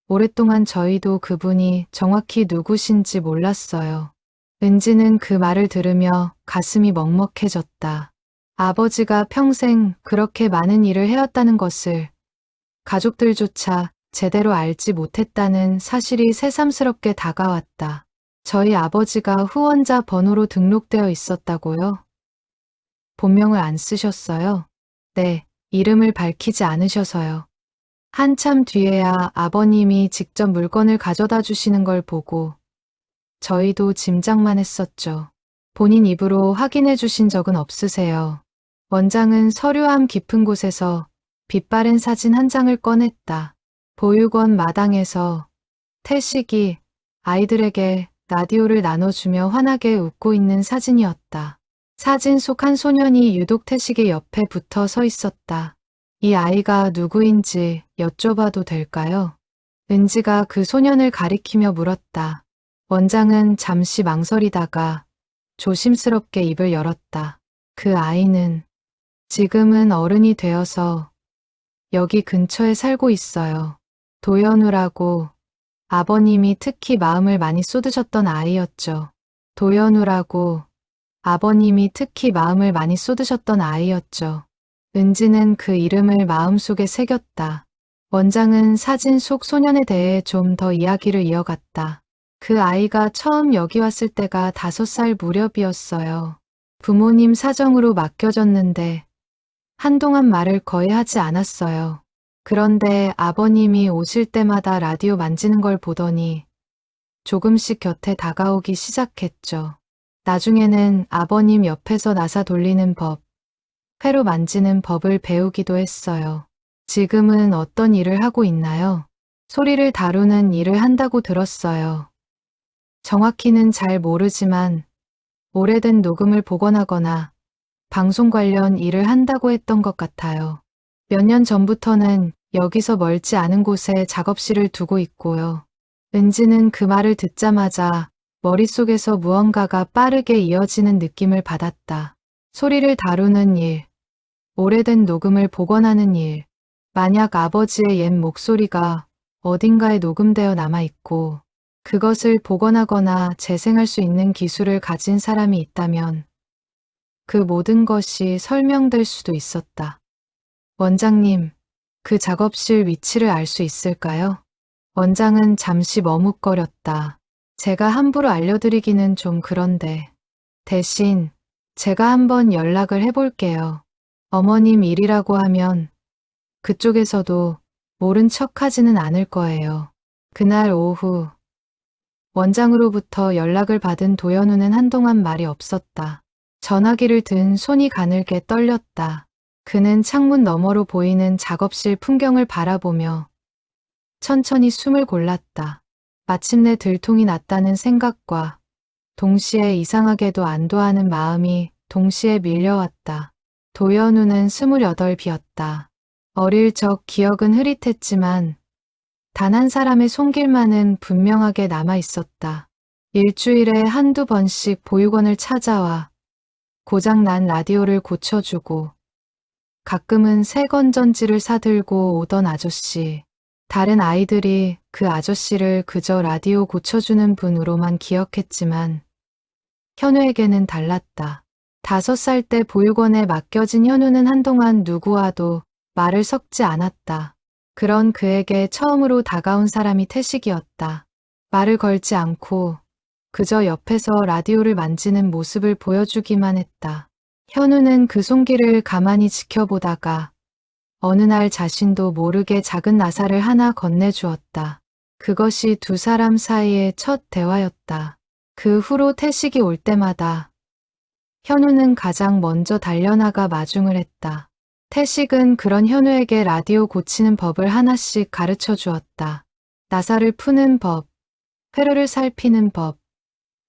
오랫동안 저희도 그분이 정확히 누구신지 몰랐어요. 은지는 그 말을 들으며 가슴이 먹먹해졌다. 아버지가 평생 그렇게 많은 일을 해왔다는 것을 가족들조차 제대로 알지 못했다는 사실이 새삼스럽게 다가왔다. 저희 아버지가 후원자 번호로 등록되어 있었다고요? 본명을 안 쓰셨어요? 네, 이름을 밝히지 않으셔서요. 한참 뒤에야 아버님이 직접 물건을 가져다 주시는 걸 보고 저희도 짐작만 했었죠. 본인 입으로 확인해 주신 적은 없으세요. 원장은 서류함 깊은 곳에서 빛바랜 사진 한 장을 꺼냈다. 보육원 마당에서 태식이 아이들에게 라디오를 나눠주며 환하게 웃고 있는 사진이었다. 사진 속 한 소년이 유독 태식의 옆에 붙어 서 있었다. 이 아이가 누구인지 여쭤봐도 될까요? 은지가 그 소년을 가리키며 물었다. 원장은 잠시 망설이다가 조심스럽게 입을 열었다. 그 아이는 지금은 어른이 되어서 여기 근처에 살고 있어요. 도연우라고 아버님이 특히 마음을 많이 쏟으셨던 아이였죠. 도연우라고 아버님이 특히 마음을 많이 쏟으셨던 아이였죠. 은지는 그 이름을 마음속에 새겼다. 원장은 사진 속 소년에 대해 좀 더 이야기를 이어갔다. 그 아이가 처음 여기 왔을 때가 5살 무렵이었어요. 부모님 사정으로 맡겨졌는데 한동안 말을 거의 하지 않았어요. 그런데 아버님이 오실 때마다 라디오 만지는 걸 보더니 조금씩 곁에 다가오기 시작했죠. 나중에는 아버님 옆에서 나사 돌리는 법, 회로 만지는 법을 배우기도 했어요. 지금은 어떤 일을 하고 있나요? 소리를 다루는 일을 한다고 들었어요. 정확히는 잘 모르지만 오래된 녹음을 복원하거나 방송 관련 일을 한다고 했던 것 같아요. 몇 년 전부터는 여기서 멀지 않은 곳에 작업실을 두고 있고요. 은지는 그 말을 듣자마자 머릿속에서 무언가가 빠르게 이어지는 느낌을 받았다. 소리를 다루는 일, 오래된 녹음을 복원하는 일, 만약 아버지의 옛 목소리가 어딘가에 녹음되어 남아있고 그것을 복원하거나 재생할 수 있는 기술을 가진 사람이 있다면 그 모든 것이 설명될 수도 있었다. 원장님, 그 작업실 위치를 알 수 있을까요? 원장은 잠시 머뭇거렸다. 제가 함부로 알려드리기는 좀 그런데 대신 제가 한번 연락을 해볼게요. 어머님 일이라고 하면 그쪽에서도 모른 척하지는 않을 거예요. 그날 오후 원장으로부터 연락을 받은 도연우는 한동안 말이 없었다. 전화기를 든 손이 가늘게 떨렸다. 그는 창문 너머로 보이는 작업실 풍경을 바라보며 천천히 숨을 골랐다. 마침내 들통이 났다는 생각과 동시에 이상하게도 안도하는 마음이 동시에 밀려왔다. 도연우는 28이었다. 어릴 적 기억은 흐릿했지만 단 한 사람의 손길만은 분명하게 남아 있었다. 일주일에 한두 번씩 보육원을 찾아와 고장난 라디오를 고쳐주고 가끔은 새 건전지를 사들고 오던 아저씨. 다른 아이들이 그 아저씨를 그저 라디오 고쳐주는 분으로만 기억했지만 현우에게는 달랐다. 5살 때 보육원에 맡겨진 현우는 한동안 누구와도 말을 섞지 않았다. 그런 그에게 처음으로 다가온 사람이 태식이었다. 말을 걸지 않고 그저 옆에서 라디오를 만지는 모습을 보여주기만 했다. 현우는 그 손길을 가만히 지켜보다가 어느 날 자신도 모르게 작은 나사를 하나 건네주었다. 그것이 두 사람 사이의 첫 대화였다. 그 후로 태식이 올 때마다 현우는 가장 먼저 달려나가 마중을 했다. 태식은 그런 현우에게 라디오 고치는 법을 하나씩 가르쳐 주었다. 나사를 푸는 법, 회로를 살피는 법,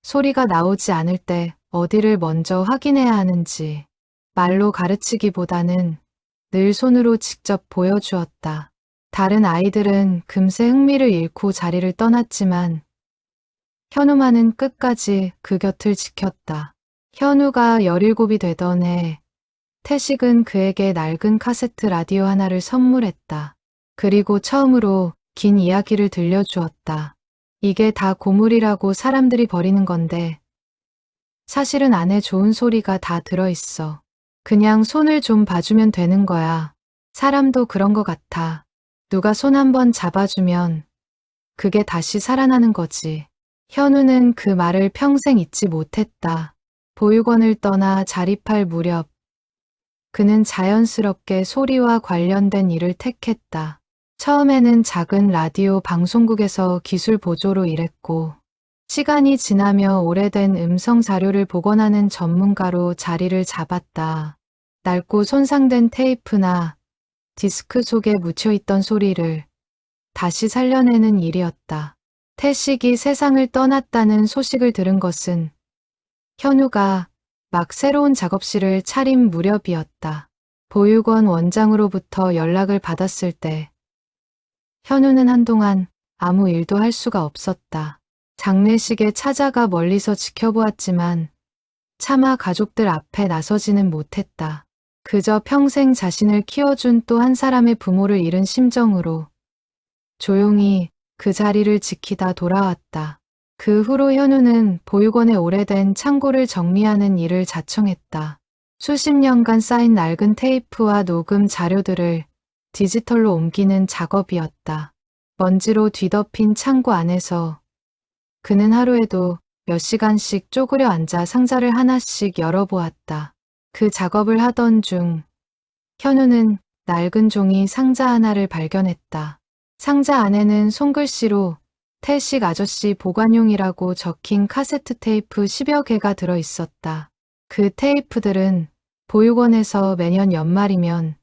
소리가 나오지 않을 때 어디를 먼저 확인해야 하는지 말로 가르치기보다는 늘 손으로 직접 보여주었다. 다른 아이들은 금세 흥미를 잃고 자리를 떠났지만 현우만은 끝까지 그 곁을 지켰다. 현우가 17이 되던 해 태식은 그에게 낡은 카세트 라디오 하나를 선물했다. 그리고 처음으로 긴 이야기를 들려주었다. 이게 다 고물이라고 사람들이 버리는 건데 사실은 안에 좋은 소리가 다 들어있어. 그냥 손을 좀 봐주면 되는 거야. 사람도 그런 것 같아. 누가 손 한번 잡아주면 그게 다시 살아나는 거지. 현우는 그 말을 평생 잊지 못했다. 보육원을 떠나 자립할 무렵 그는 자연스럽게 소리와 관련된 일을 택했다. 처음에는 작은 라디오 방송국에서 기술 보조로 일했고 시간이 지나며 오래된 음성 자료를 복원하는 전문가로 자리를 잡았다. 낡고 손상된 테이프나 디스크 속에 묻혀있던 소리를 다시 살려내는 일이었다. 태식이 세상을 떠났다는 소식을 들은 것은 현우가 막 새로운 작업실을 차린 무렵이었다. 보육원 원장으로부터 연락을 받았을 때 현우는 한동안 아무 일도 할 수가 없었다. 장례식에 찾아가 멀리서 지켜보았지만 차마 가족들 앞에 나서지는 못했다. 그저 평생 자신을 키워준 또 한 사람의 부모를 잃은 심정으로 조용히 그 자리를 지키다 돌아왔다. 그 후로 현우는 보육원의 오래된 창고를 정리하는 일을 자청했다. 수십 년간 쌓인 낡은 테이프와 녹음 자료들을 디지털로 옮기는 작업이었다. 먼지로 뒤덮인 창고 안에서 그는 하루에도 몇 시간씩 쪼그려 앉아 상자를 하나씩 열어보았다. 그 작업을 하던 중 현우는 낡은 종이 상자 하나를 발견했다. 상자 안에는 손글씨로 태식 아저씨 보관용이라고 적힌 카세트 테이프 10여 개가 들어 있었다. 그 테이프들은 보육원에서 매년 연말이면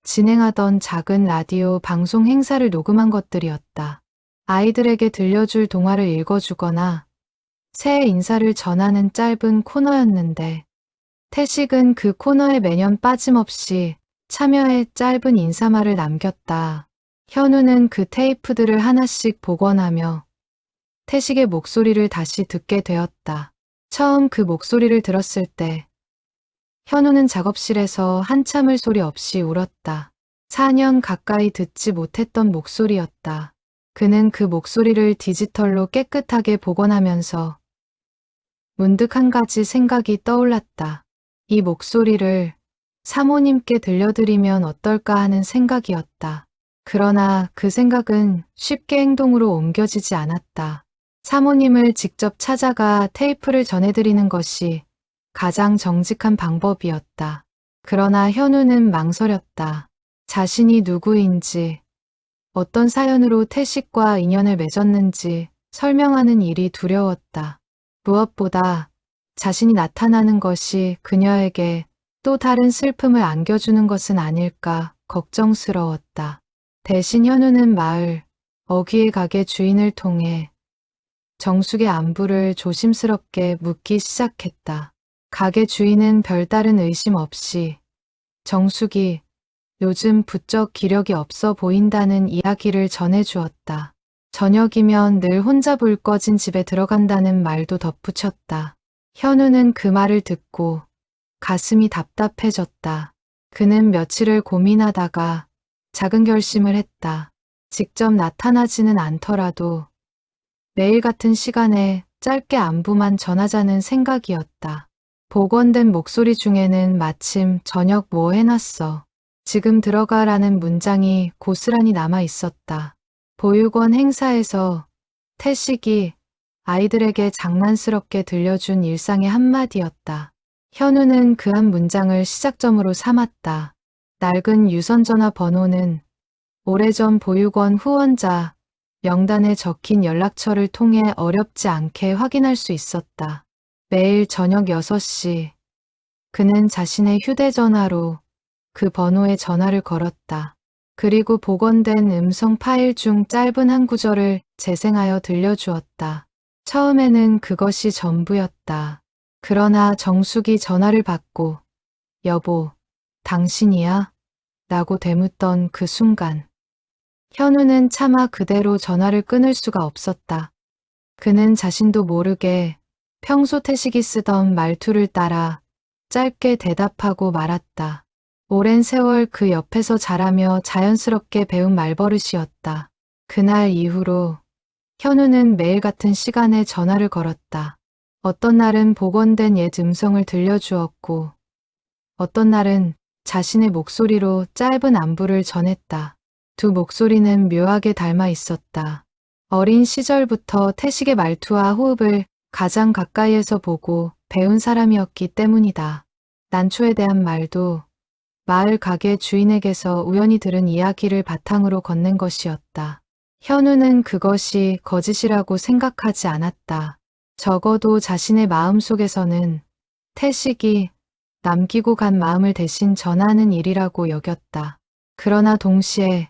진행하던 작은 라디오 방송 행사를 녹음한 것들이었다. 아이들에게 들려줄 동화를 읽어주거나 새해 인사를 전하는 짧은 코너였는데 태식은 그 코너에 매년 빠짐없이 참여해 짧은 인사말을 남겼다. 현우는 그 테이프들을 하나씩 복원하며 태식의 목소리를 다시 듣게 되었다. 처음 그 목소리를 들었을 때 현우는 작업실에서 한참을 소리 없이 울었다. 4년 가까이 듣지 못했던 목소리였다. 그는 그 목소리를 디지털로 깨끗하게 복원하면서 문득 한 가지 생각이 떠올랐다. 이 목소리를 사모님께 들려드리면 어떨까 하는 생각이었다. 그러나 그 생각은 쉽게 행동으로 옮겨지지 않았다. 사모님을 직접 찾아가 테이프를 전해드리는 것이 가장 정직한 방법이었다. 그러나 현우는 망설였다. 자신이 누구인지, 어떤 사연으로 태식과 인연을 맺었는지 설명하는 일이 두려웠다. 무엇보다 자신이 나타나는 것이 그녀에게 또 다른 슬픔을 안겨주는 것은 아닐까 걱정스러웠다. 대신 현우는 마을 어귀의 가게 주인을 통해 정숙의 안부를 조심스럽게 묻기 시작했다. 가게 주인은 별다른 의심 없이 정숙이 요즘 부쩍 기력이 없어 보인다는 이야기를 전해주었다. 저녁이면 늘 혼자 불 꺼진 집에 들어간다는 말도 덧붙였다. 현우는 그 말을 듣고 가슴이 답답해졌다. 그는 며칠을 고민하다가 작은 결심을 했다. 직접 나타나지는 않더라도 매일 같은 시간에 짧게 안부만 전하자는 생각이었다. 복원된 목소리 중에는 마침 저녁 뭐 해놨어? 지금 들어가라는 문장이 고스란히 남아 있었다. 보육원 행사에서 태식이 아이들에게 장난스럽게 들려준 일상의 한마디였다. 현우는 그 한 문장을 시작점으로 삼았다. 낡은 유선전화 번호는 오래전 보육원 후원자 명단에 적힌 연락처를 통해 어렵지 않게 확인할 수 있었다. 매일 저녁 6시 그는 자신의 휴대전화로 그 번호에 전화를 걸었다. 그리고 복원된 음성 파일 중 짧은 한 구절을 재생하여 들려주었다. 처음에는 그것이 전부였다. 그러나 정숙이 전화를 받고 여보, 당신이야? 라고 되묻던 그 순간 현우는 차마 그대로 전화를 끊을 수가 없었다. 그는 자신도 모르게 평소 태식이 쓰던 말투를 따라 짧게 대답하고 말았다. 오랜 세월 그 옆에서 자라며 자연스럽게 배운 말버릇이었다. 그날 이후로 현우는 매일 같은 시간에 전화를 걸었다. 어떤 날은 복원된 옛 음성을 들려주었고 어떤 날은 자신의 목소리로 짧은 안부를 전했다. 두 목소리는 묘하게 닮아 있었다. 어린 시절부터 태식의 말투와 호흡을 가장 가까이에서 보고 배운 사람이었기 때문이다. 난초에 대한 말도 마을 가게 주인에게서 우연히 들은 이야기를 바탕으로 건넨 것이었다. 현우는 그것이 거짓이라고 생각하지 않았다. 적어도 자신의 마음속에서는 태식이 남기고 간 마음을 대신 전하는 일이라고 여겼다. 그러나 동시에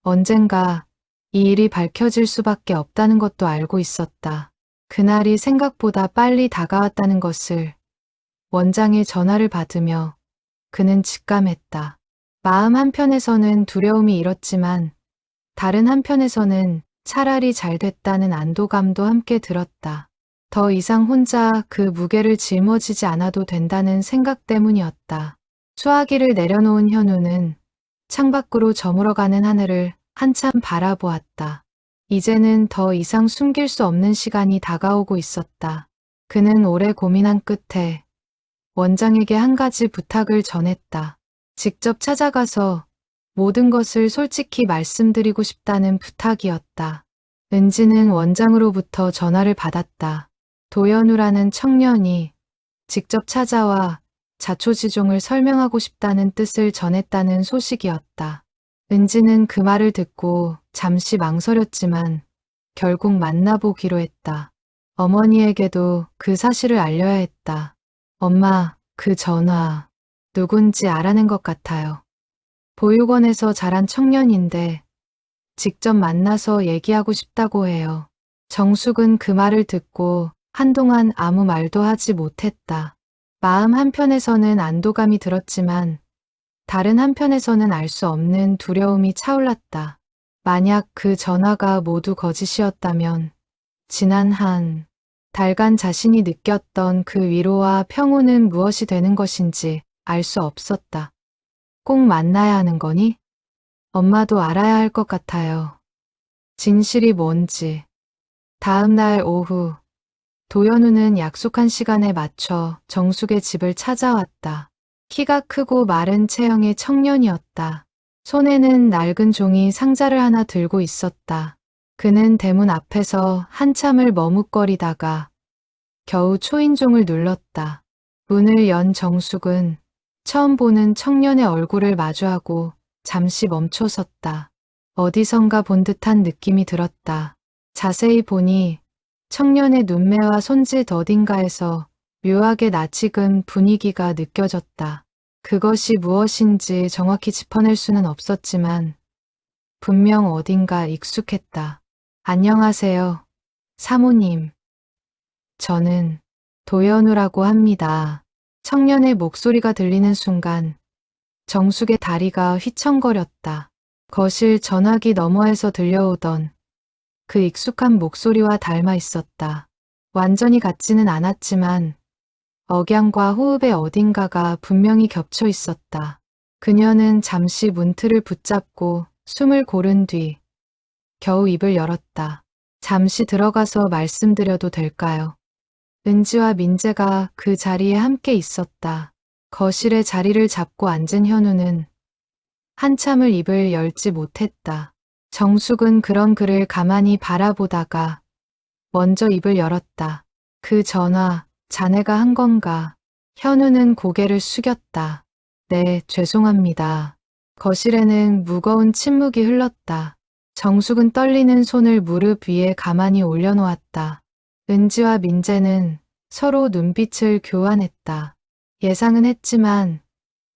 언젠가 이 일이 밝혀질 수밖에 없다는 것도 알고 있었다. 그날이 생각보다 빨리 다가왔다는 것을 원장의 전화를 받으며 그는 직감했다. 마음 한편에서는 두려움이 일었지만 다른 한편에서는 차라리 잘 됐다는 안도감도 함께 들었다. 더 이상 혼자 그 무게를 짊어지지 않아도 된다는 생각 때문이었다. 수화기를 내려놓은 현우는 창밖으로 저물어가는 하늘을 한참 바라보았다. 이제는 더 이상 숨길 수 없는 시간이 다가오고 있었다. 그는 오래 고민한 끝에 원장에게 한 가지 부탁을 전했다. 직접 찾아가서 모든 것을 솔직히 말씀드리고 싶다는 부탁이었다. 은지는 원장으로부터 전화를 받았다. 도연우라는 청년이 직접 찾아와 자초지종을 설명하고 싶다는 뜻을 전했다는 소식이었다. 은지는 그 말을 듣고 잠시 망설였지만 결국 만나보기로 했다. 어머니에게도 그 사실을 알려야 했다. 엄마, 그 전화 누군지 알아낸 것 같아요. 보육원에서 자란 청년인데 직접 만나서 얘기하고 싶다고 해요. 정숙은 그 말을 듣고 한동안 아무 말도 하지 못했다. 마음 한편에서는 안도감이 들었지만 다른 한편에서는 알 수 없는 두려움이 차올랐다. 만약 그 전화가 모두 거짓이었다면 지난 한 달간 자신이 느꼈던 그 위로와 평온은 무엇이 되는 것인지 알 수 없었다. 꼭 만나야 하는 거니? 엄마도 알아야 할 것 같아요. 진실이 뭔지. 다음 날 오후 도연우는 약속한 시간에 맞춰 정숙의 집을 찾아왔다. 키가 크고 마른 체형의 청년이었다. 손에는 낡은 종이 상자를 하나 들고 있었다. 그는 대문 앞에서 한참을 머뭇거리다가 겨우 초인종을 눌렀다. 문을 연 정숙은 처음 보는 청년의 얼굴을 마주하고 잠시 멈춰섰다. 어디선가 본 듯한 느낌이 들었다. 자세히 보니 청년의 눈매와 손짓 어딘가에서 묘하게 낯익은 분위기가 느껴졌다. 그것이 무엇인지 정확히 짚어낼 수는 없었지만 분명 어딘가 익숙했다. 안녕하세요, 사모님. 저는 도연우라고 합니다. 청년의 목소리가 들리는 순간 정숙의 다리가 휘청거렸다. 거실 전화기 너머에서 들려오던 그 익숙한 목소리와 닮아 있었다. 완전히 같지는 않았지만 억양과 호흡의 어딘가가 분명히 겹쳐 있었다. 그녀는 잠시 문틀을 붙잡고 숨을 고른 뒤 겨우 입을 열었다. 잠시 들어가서 말씀드려도 될까요? 은지와 민재가 그 자리에 함께 있었다. 거실에 자리를 잡고 앉은 현우는 한참을 입을 열지 못했다. 정숙은 그런 그를 가만히 바라보다가 먼저 입을 열었다. 그 전화, 자네가 한 건가? 현우는 고개를 숙였다. 네, 죄송합니다. 거실에는 무거운 침묵이 흘렀다. 정숙은 떨리는 손을 무릎 위에 가만히 올려놓았다. 은지와 민재는 서로 눈빛을 교환했다. 예상은 했지만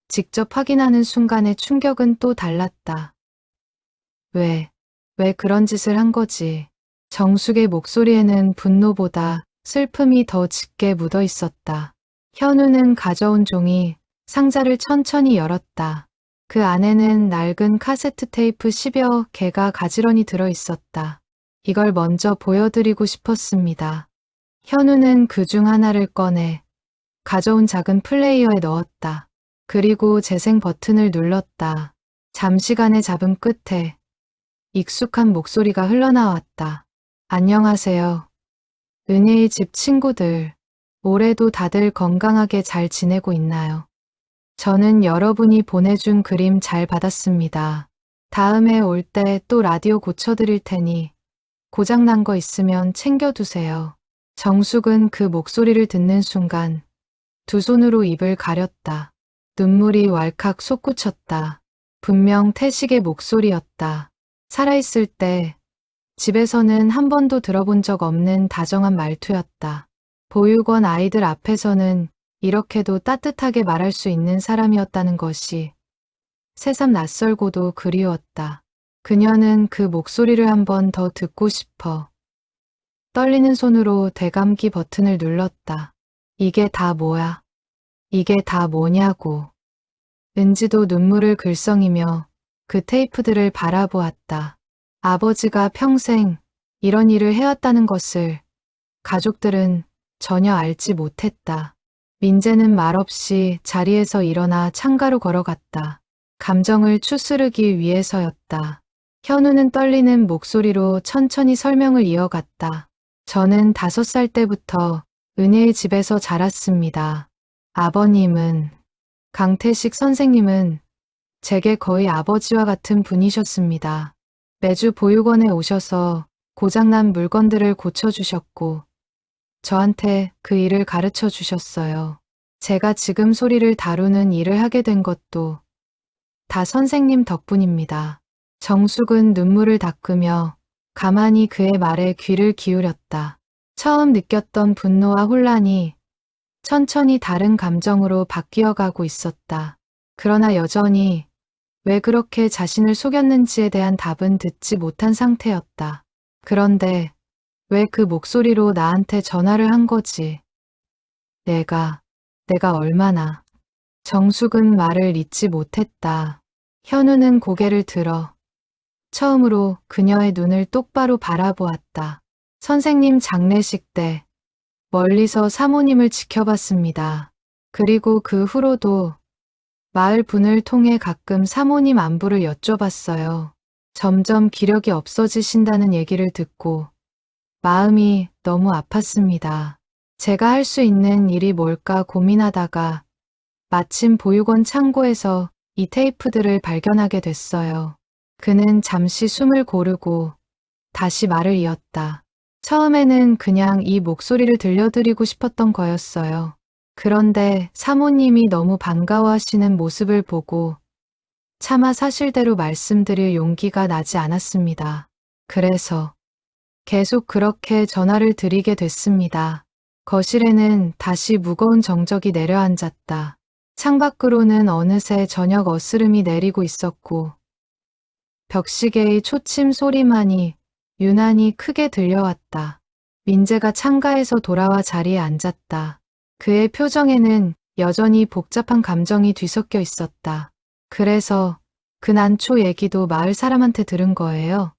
직접 확인하는 순간의 충격은 또 달랐다. 왜 그런 짓을 한 거지? 정숙의 목소리에는 분노보다 슬픔이 더 짙게 묻어 있었다. 현우는 가져온 종이 상자를 천천히 열었다. 그 안에는 낡은 카세트 테이프 10여 개가 가지런히 들어 있었다. 이걸 먼저 보여드리고 싶었습니다. 현우는 그중 하나를 꺼내 가져온 작은 플레이어에 넣었다. 그리고 재생 버튼을 눌렀다. 잠시간의 잡음 끝에 익숙한 목소리가 흘러나왔다. 안녕하세요. 은혜의 집 친구들, 올해도 다들 건강하게 잘 지내고 있나요? 저는 여러분이 보내준 그림 잘 받았습니다. 다음에 올 때 또 라디오 고쳐드릴 테니 고장난 거 있으면 챙겨두세요. 정숙은 그 목소리를 듣는 순간 두 손으로 입을 가렸다. 눈물이 왈칵 솟구쳤다. 분명 태식의 목소리였다. 살아있을 때 집에서는 한 번도 들어본 적 없는 다정한 말투였다. 보육원 아이들 앞에서는 이렇게도 따뜻하게 말할 수 있는 사람이었다는 것이 새삼 낯설고도 그리웠다. 그녀는 그 목소리를 한 번 더 듣고 싶어 떨리는 손으로 되감기 버튼을 눌렀다. 이게 다 뭐야? 이게 다 뭐냐고. 은지도 눈물을 글썽이며 그 테이프들을 바라보았다. 아버지가 평생 이런 일을 해왔다는 것을 가족들은 전혀 알지 못했다. 민재는 말없이 자리에서 일어나 창가로 걸어갔다. 감정을 추스르기 위해서였다. 현우는 떨리는 목소리로 천천히 설명을 이어갔다. 저는 5살 때부터 은혜의 집에서 자랐습니다. 아버님은, 강태식 선생님은 제게 거의 아버지와 같은 분이셨습니다. 매주 보육원에 오셔서 고장난 물건들을 고쳐주셨고 저한테 그 일을 가르쳐 주셨어요. 제가 지금 소리를 다루는 일을 하게 된 것도 다 선생님 덕분입니다. 정숙은 눈물을 닦으며 가만히 그의 말에 귀를 기울였다. 처음 느꼈던 분노와 혼란이 천천히 다른 감정으로 바뀌어가고 있었다. 그러나 여전히 왜 그렇게 자신을 속였는지에 대한 답은 듣지 못한 상태였다. 그런데 왜 그 목소리로 나한테 전화를 한 거지? 내가 얼마나. 정숙은 말을 잇지 못했다. 현우는 고개를 들어 처음으로 그녀의 눈을 똑바로 바라보았다. 선생님 장례식 때 멀리서 사모님을 지켜봤습니다. 그리고 그 후로도 마을 분을 통해 가끔 사모님 안부를 여쭤봤어요. 점점 기력이 없어지신다는 얘기를 듣고 마음이 너무 아팠습니다. 제가 할 수 있는 일이 뭘까 고민하다가 마침 보육원 창고에서 이 테이프들을 발견하게 됐어요. 그는 잠시 숨을 고르고 다시 말을 이었다. 처음에는 그냥 이 목소리를 들려드리고 싶었던 거였어요. 그런데 사모님이 너무 반가워하시는 모습을 보고 차마 사실대로 말씀드릴 용기가 나지 않았습니다. 그래서 계속 그렇게 전화를 드리게 됐습니다. 거실에는 다시 무거운 정적이 내려앉았다. 창밖으로는 어느새 저녁 어스름이 내리고 있었고 벽시계의 초침 소리만이 유난히 크게 들려왔다. 민재가 창가에서 돌아와 자리에 앉았다. 그의 표정에는 여전히 복잡한 감정이 뒤섞여 있었다. 그래서 그 난초 얘기도 마을 사람한테 들은 거예요?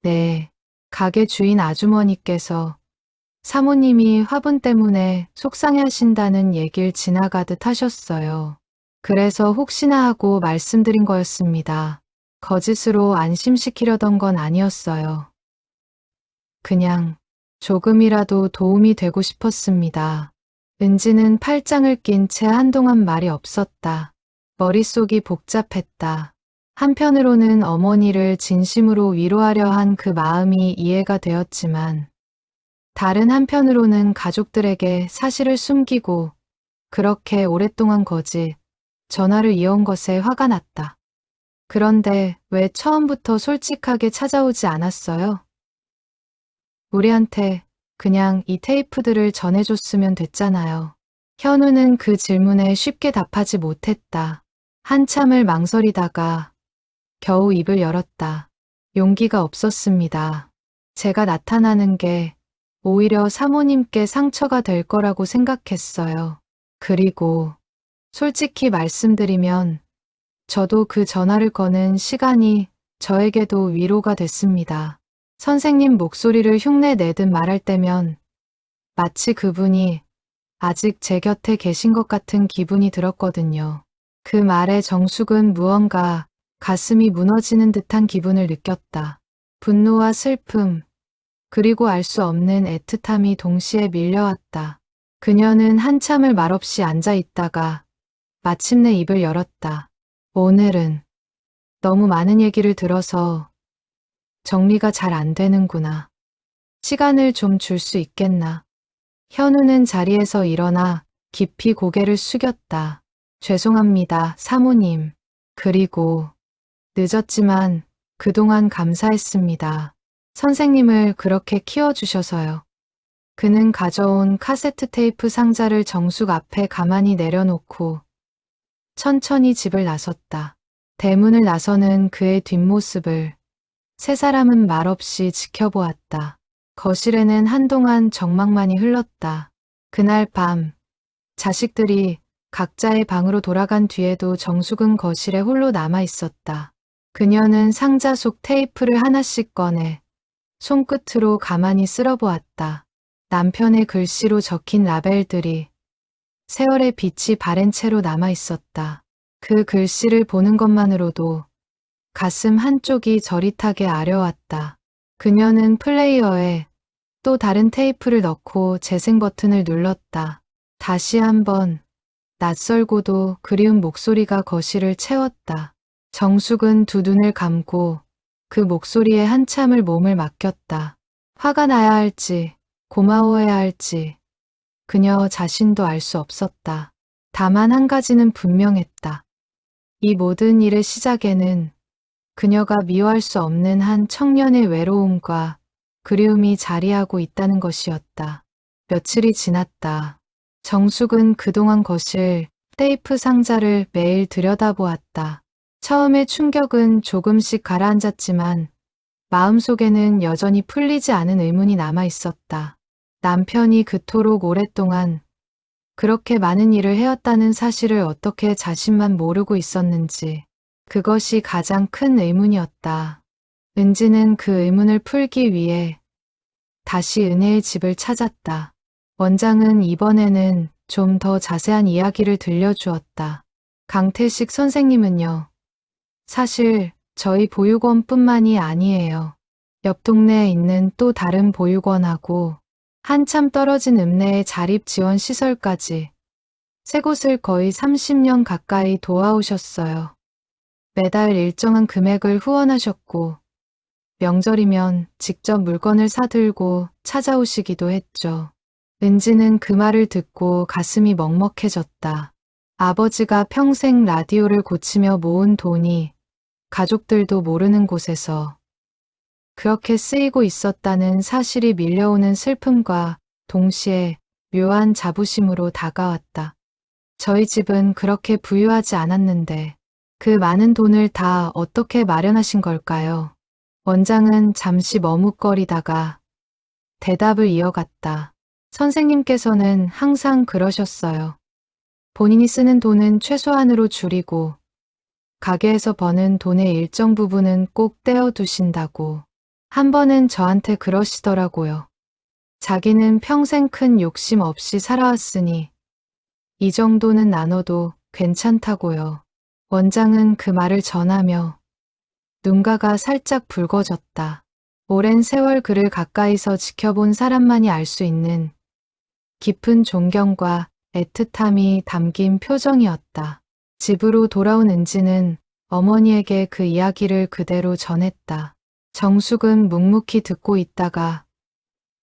네, 가게 주인 아주머니께서 사모님이 화분 때문에 속상해하신다는 얘길 지나가듯 하셨어요. 그래서 혹시나 하고 말씀드린 거였습니다. 거짓으로 안심시키려던 건 아니었어요. 그냥 조금이라도 도움이 되고 싶었습니다. 은지는 팔짱을 낀 채 한동안 말이 없었다. 머릿속이 복잡했다. 한편으로는 어머니를 진심으로 위로하려 한 그 마음이 이해가 되었지만 다른 한편으로는 가족들에게 사실을 숨기고 그렇게 오랫동안 거짓 전화를 이어온 것에 화가 났다. 그런데 왜 처음부터 솔직하게 찾아오지 않았어요? 우리한테 그냥 이 테이프들을 전해줬으면 됐잖아요. 현우는 그 질문에 쉽게 답하지 못했다. 한참을 망설이다가 겨우 입을 열었다. 용기가 없었습니다. 제가 나타나는 게 오히려 사모님께 상처가 될 거라고 생각했어요. 그리고 솔직히 말씀드리면 저도 그 전화를 거는 시간이 저에게도 위로가 됐습니다. 선생님 목소리를 흉내 내듯 말할 때면 마치 그분이 아직 제 곁에 계신 것 같은 기분이 들었거든요. 그 말에 정숙은 무언가 가슴이 무너지는 듯한 기분을 느꼈다. 분노와 슬픔, 그리고 알 수 없는 애틋함이 동시에 밀려왔다. 그녀는 한참을 말없이 앉아 있다가 마침내 입을 열었다. 오늘은 너무 많은 얘기를 들어서 정리가 잘 안 되는구나. 시간을 좀 줄 수 있겠나? 현우는 자리에서 일어나 깊이 고개를 숙였다. 죄송합니다, 사모님. 그리고 늦었지만 그동안 감사했습니다. 선생님을 그렇게 키워주셔서요. 그는 가져온 카세트 테이프 상자를 정숙 앞에 가만히 내려놓고 천천히 집을 나섰다. 대문을 나서는 그의 뒷모습을 세 사람은 말없이 지켜보았다. 거실에는 한동안 정막만이 흘렀다. 그날 밤 자식들이 각자의 방으로 돌아간 뒤에도 정숙은 거실에 홀로 남아 있었다. 그녀는 상자 속 테이프를 하나씩 꺼내 손끝으로 가만히 쓸어보았다. 남편의 글씨로 적힌 라벨들이 세월의 빛이 바랜 채로 남아 있었다. 그 글씨를 보는 것만으로도 가슴 한쪽이 저릿하게 아려왔다. 그녀는 플레이어에 또 다른 테이프를 넣고 재생 버튼을 눌렀다. 다시 한번 낯설고도 그리운 목소리가 거실을 채웠다. 정숙은 두 눈을 감고 그 목소리에 한참을 몸을 맡겼다. 화가 나야 할지 고마워해야 할지 그녀 자신도 알 수 없었다. 다만 한 가지는 분명했다. 이 모든 일의 시작에는 그녀가 미워할 수 없는 한 청년의 외로움과 그리움이 자리하고 있다는 것이었다. 며칠이 지났다. 정숙은 그동안 거실 테이프 상자를 매일 들여다보았다. 처음에 충격은 조금씩 가라앉았지만 마음속에는 여전히 풀리지 않은 의문이 남아 있었다. 남편이 그토록 오랫동안 그렇게 많은 일을 해왔다는 사실을 어떻게 자신만 모르고 있었는지 그것이 가장 큰 의문이었다. 은지는 그 의문을 풀기 위해 다시 은혜의 집을 찾았다. 원장은 이번에는 좀 더 자세한 이야기를 들려주었다. 강태식 선생님은요. 사실 저희 보육원뿐만이 아니에요. 옆 동네에 있는 또 다른 보육원하고 한참 떨어진 읍내의 자립지원시설까지 세 곳을 거의 30년 가까이 도와오셨어요. 매달 일정한 금액을 후원하셨고 명절이면 직접 물건을 사들고 찾아오시기도 했죠. 은지는 그 말을 듣고 가슴이 먹먹해졌다. 아버지가 평생 라디오를 고치며 모은 돈이 가족들도 모르는 곳에서 그렇게 쓰이고 있었다는 사실이 밀려오는 슬픔과 동시에 묘한 자부심으로 다가왔다. 저희 집은 그렇게 부유하지 않았는데 그 많은 돈을 다 어떻게 마련하신 걸까요? 원장은 잠시 머뭇거리다가 대답을 이어갔다. 선생님께서는 항상 그러셨어요. 본인이 쓰는 돈은 최소한으로 줄이고 가게에서 버는 돈의 일정 부분은 꼭 떼어두신다고. 한 번은 저한테 그러시더라고요. 자기는 평생 큰 욕심 없이 살아왔으니 이 정도는 나눠도 괜찮다고요. 원장은 그 말을 전하며 눈가가 살짝 붉어졌다. 오랜 세월 그를 가까이서 지켜본 사람만이 알 수 있는 깊은 존경과 애틋함이 담긴 표정이었다. 집으로 돌아온 은지는 어머니에게 그 이야기를 그대로 전했다. 정숙은 묵묵히 듣고 있다가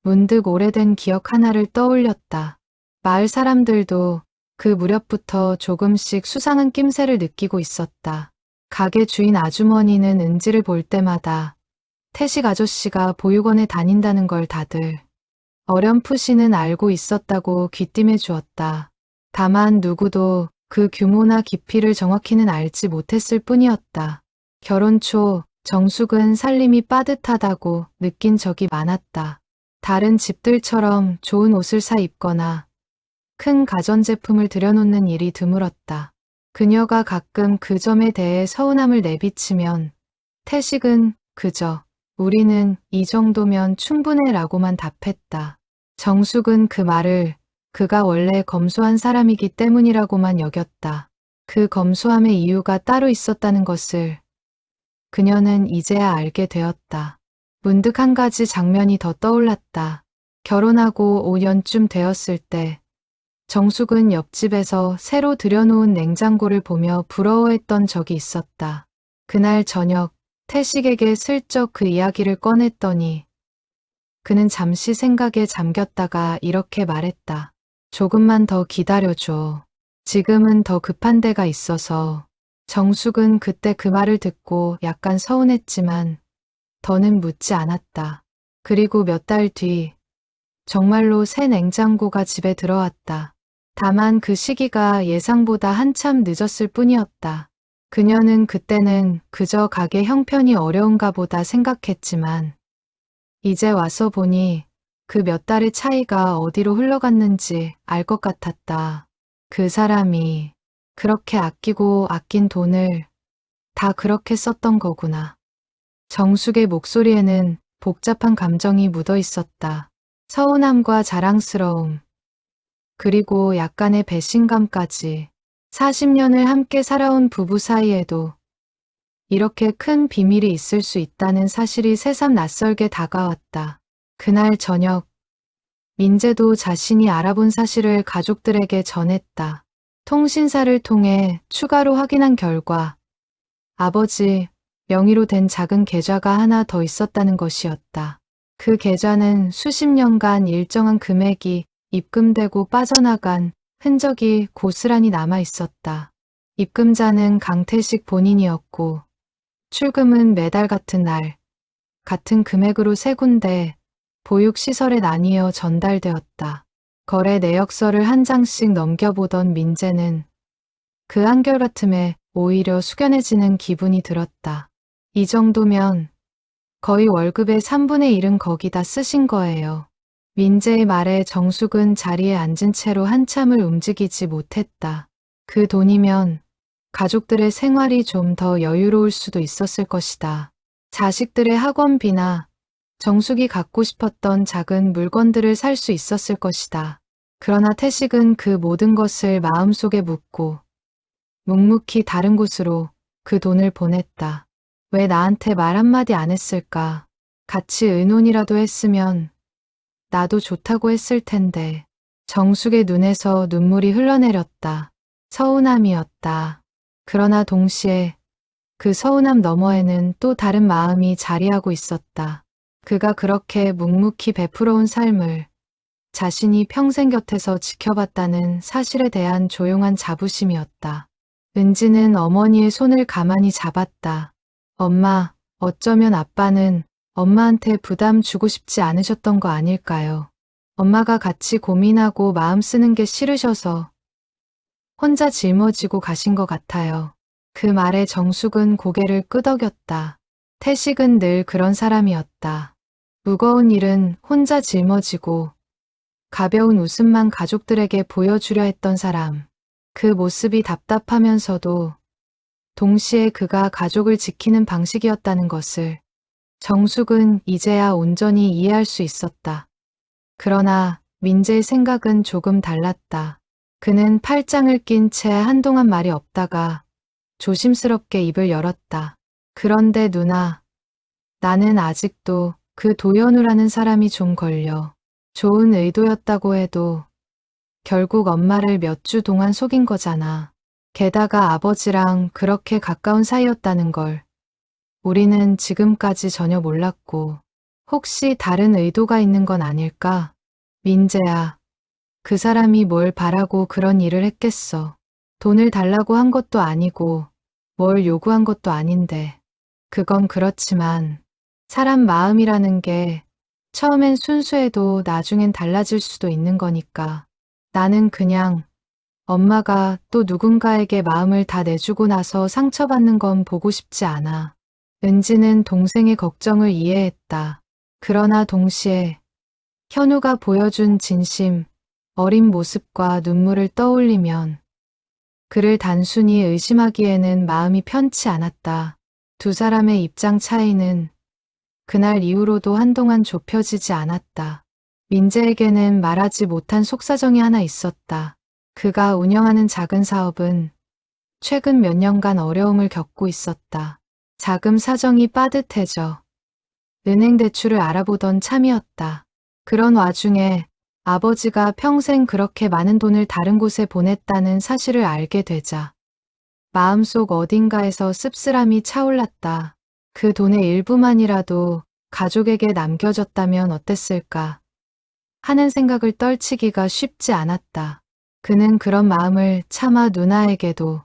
문득 오래된 기억 하나를 떠올렸다. 마을 사람들도 그 무렵부터 조금씩 수상한 낌새를 느끼고 있었다. 가게 주인 아주머니는 은지를 볼 때마다 태식 아저씨가 보육원에 다닌다는 걸 다들 어렴풋이는 알고 있었다고 귀띔해 주었다. 다만 누구도 그 규모나 깊이를 정확히는 알지 못했을 뿐이었다. 결혼 초 정숙은 살림이 빠듯하다고 느낀 적이 많았다. 다른 집들처럼 좋은 옷을 사 입거나 큰 가전제품을 들여놓는 일이 드물었다. 그녀가 가끔 그 점에 대해 서운함을 내비치면 태식은 그저 우리는 이 정도면 충분해 라고만 답했다. 정숙은 그 말을 그가 원래 검소한 사람이기 때문이라고만 여겼다. 그 검소함의 이유가 따로 있었다는 것을 그녀는 이제야 알게 되었다. 문득 한 가지 장면이 더 떠올랐다. 결혼하고 5년쯤 되었을 때 정숙은 옆집에서 새로 들여놓은 냉장고를 보며 부러워했던 적이 있었다. 그날 저녁 태식에게 슬쩍 그 이야기를 꺼냈더니 그는 잠시 생각에 잠겼다가 이렇게 말했다. 조금만 더 기다려줘. 지금은 더 급한 데가 있어서. 정숙은 그때 그 말을 듣고 약간 서운했지만 더는 묻지 않았다. 그리고 몇 달 뒤 정말로 새 냉장고가 집에 들어왔다. 다만 그 시기가 예상보다 한참 늦었을 뿐이었다. 그녀는 그때는 그저 가게 형편이 어려운가 보다 생각했지만 이제 와서 보니 그 몇 달의 차이가 어디로 흘러갔는지 알 것 같았다. 그 사람이 그렇게 아끼고 아낀 돈을 다 그렇게 썼던 거구나. 정숙의 목소리에는 복잡한 감정이 묻어 있었다. 서운함과 자랑스러움, 그리고 약간의 배신감까지. 40년을 함께 살아온 부부 사이에도 이렇게 큰 비밀이 있을 수 있다는 사실이 새삼 낯설게 다가왔다. 그날 저녁, 민재도 자신이 알아본 사실을 가족들에게 전했다. 통신사를 통해 추가로 확인한 결과 아버지 명의로 된 작은 계좌가 하나 더 있었다는 것이었다. 그 계좌는 수십 년간 일정한 금액이 입금되고 빠져나간 흔적이 고스란히 남아 있었다. 입금자는 강태식 본인이었고 출금은 매달 같은 날, 같은 금액으로 세 군데 보육시설에 나뉘어 전달되었다. 거래 내역서를 한 장씩 넘겨보던 민재는 그 한결같음에 오히려 숙연해지는 기분이 들었다. 이 정도면 거의 월급의 3분의 1은 거기다 쓰신 거예요. 민재의 말에 정숙은 자리에 앉은 채로 한참을 움직이지 못했다. 그 돈이면 가족들의 생활이 좀 더 여유로울 수도 있었을 것이다. 자식들의 학원비나 정숙이 갖고 싶었던 작은 물건들을 살 수 있었을 것이다. 그러나 태식은 그 모든 것을 마음속에 묻고 묵묵히 다른 곳으로 그 돈을 보냈다. 왜 나한테 말 한마디 안 했을까? 같이 의논이라도 했으면 나도 좋다고 했을 텐데. 정숙의 눈에서 눈물이 흘러내렸다. 서운함이었다. 그러나 동시에 그 서운함 너머에는 또 다른 마음이 자리하고 있었다. 그가 그렇게 묵묵히 베풀어온 삶을 자신이 평생 곁에서 지켜봤다는 사실에 대한 조용한 자부심이었다. 은지는 어머니의 손을 가만히 잡았다. 엄마, 어쩌면 아빠는 엄마한테 부담 주고 싶지 않으셨던 거 아닐까요? 엄마가 같이 고민하고 마음 쓰는 게 싫으셔서 혼자 짊어지고 가신 것 같아요. 그 말에 정숙은 고개를 끄덕였다. 태식은 늘 그런 사람이었다. 무거운 일은 혼자 짊어지고 가벼운 웃음만 가족들에게 보여주려 했던 사람. 그 모습이 답답하면서도 동시에 그가 가족을 지키는 방식이었다는 것을 정숙은 이제야 온전히 이해할 수 있었다. 그러나 민재의 생각은 조금 달랐다. 그는 팔짱을 낀 채 한동안 말이 없다가 조심스럽게 입을 열었다. 그런데 누나, 나는 아직도 그 도연우라는 사람이 좀 걸려. 좋은 의도였다고 해도 결국 엄마를 몇 주 동안 속인 거잖아. 게다가 아버지랑 그렇게 가까운 사이였다는 걸 우리는 지금까지 전혀 몰랐고 혹시 다른 의도가 있는 건 아닐까? 민재야, 그 사람이 뭘 바라고 그런 일을 했겠어. 돈을 달라고 한 것도 아니고 뭘 요구한 것도 아닌데. 그건 그렇지만 사람 마음이라는 게 처음엔 순수해도 나중엔 달라질 수도 있는 거니까. 나는 그냥 엄마가 또 누군가에게 마음을 다 내주고 나서 상처받는 건 보고 싶지 않아. 은지는 동생의 걱정을 이해했다. 그러나 동시에 현우가 보여준 진심, 어린 모습과 눈물을 떠올리면 그를 단순히 의심하기에는 마음이 편치 않았다. 두 사람의 입장 차이는 그날 이후로도 한동안 좁혀지지 않았다. 민재에게는 말하지 못한 속사정이 하나 있었다. 그가 운영하는 작은 사업은 최근 몇 년간 어려움을 겪고 있었다. 자금 사정이 빠듯해져 은행 대출을 알아보던 참이었다. 그런 와중에 아버지가 평생 그렇게 많은 돈을 다른 곳에 보냈다는 사실을 알게 되자 마음속 어딘가에서 씁쓸함이 차올랐다. 그 돈의 일부만이라도 가족에게 남겨졌다면 어땠을까 하는 생각을 떨치기가 쉽지 않았다. 그는 그런 마음을 차마 누나에게도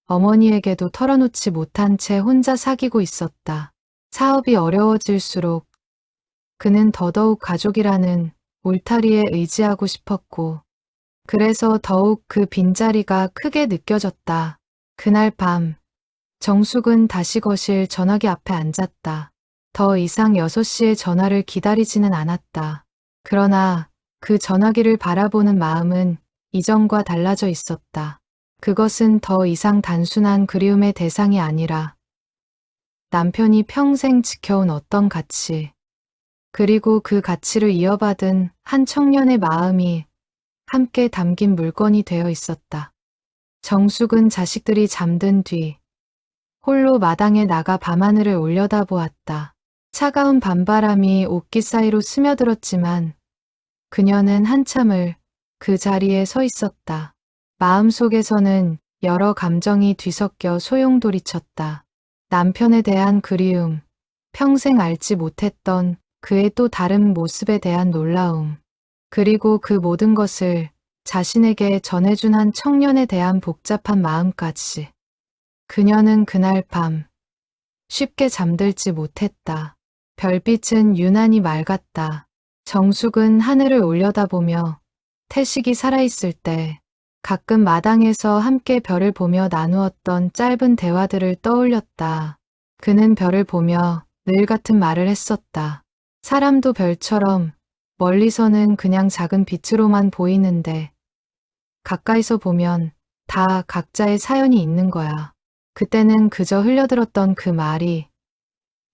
어머니에게도 털어놓지 못한 채 혼자 사귀고 있었다. 사업이 어려워질수록 그는 더더욱 가족이라는 울타리에 의지하고 싶었고 그래서 더욱 그 빈자리가 크게 느껴졌다. 그날 밤 정숙은 다시 거실 전화기 앞에 앉았다. 더 이상 6시의 전화를 기다리지는 않았다. 그러나 그 전화기를 바라보는 마음은 이전과 달라져 있었다. 그것은 더 이상 단순한 그리움의 대상이 아니라 남편이 평생 지켜온 어떤 가치, 그리고 그 가치를 이어받은 한 청년의 마음이 함께 담긴 물건이 되어 있었다. 정숙은 자식들이 잠든 뒤 홀로 마당에 나가 밤하늘을 올려다보았다. 차가운 밤바람이 옷깃 사이로 스며들었지만 그녀는 한참을 그 자리에 서 있었다. 마음속에서는 여러 감정이 뒤섞여 소용돌이쳤다. 남편에 대한 그리움, 평생 알지 못했던 그의 또 다른 모습에 대한 놀라움, 그리고 그 모든 것을 자신에게 전해준 한 청년에 대한 복잡한 마음까지. 그녀는 그날 밤 쉽게 잠들지 못했다. 별빛은 유난히 맑았다. 정숙은 하늘을 올려다보며 태식이 살아있을 때 가끔 마당에서 함께 별을 보며 나누었던 짧은 대화들을 떠올렸다. 그는 별을 보며 늘 같은 말을 했었다. 사람도 별처럼 멀리서는 그냥 작은 빛으로만 보이는데 가까이서 보면 다 각자의 사연이 있는 거야. 그때는 그저 흘려들었던 그 말이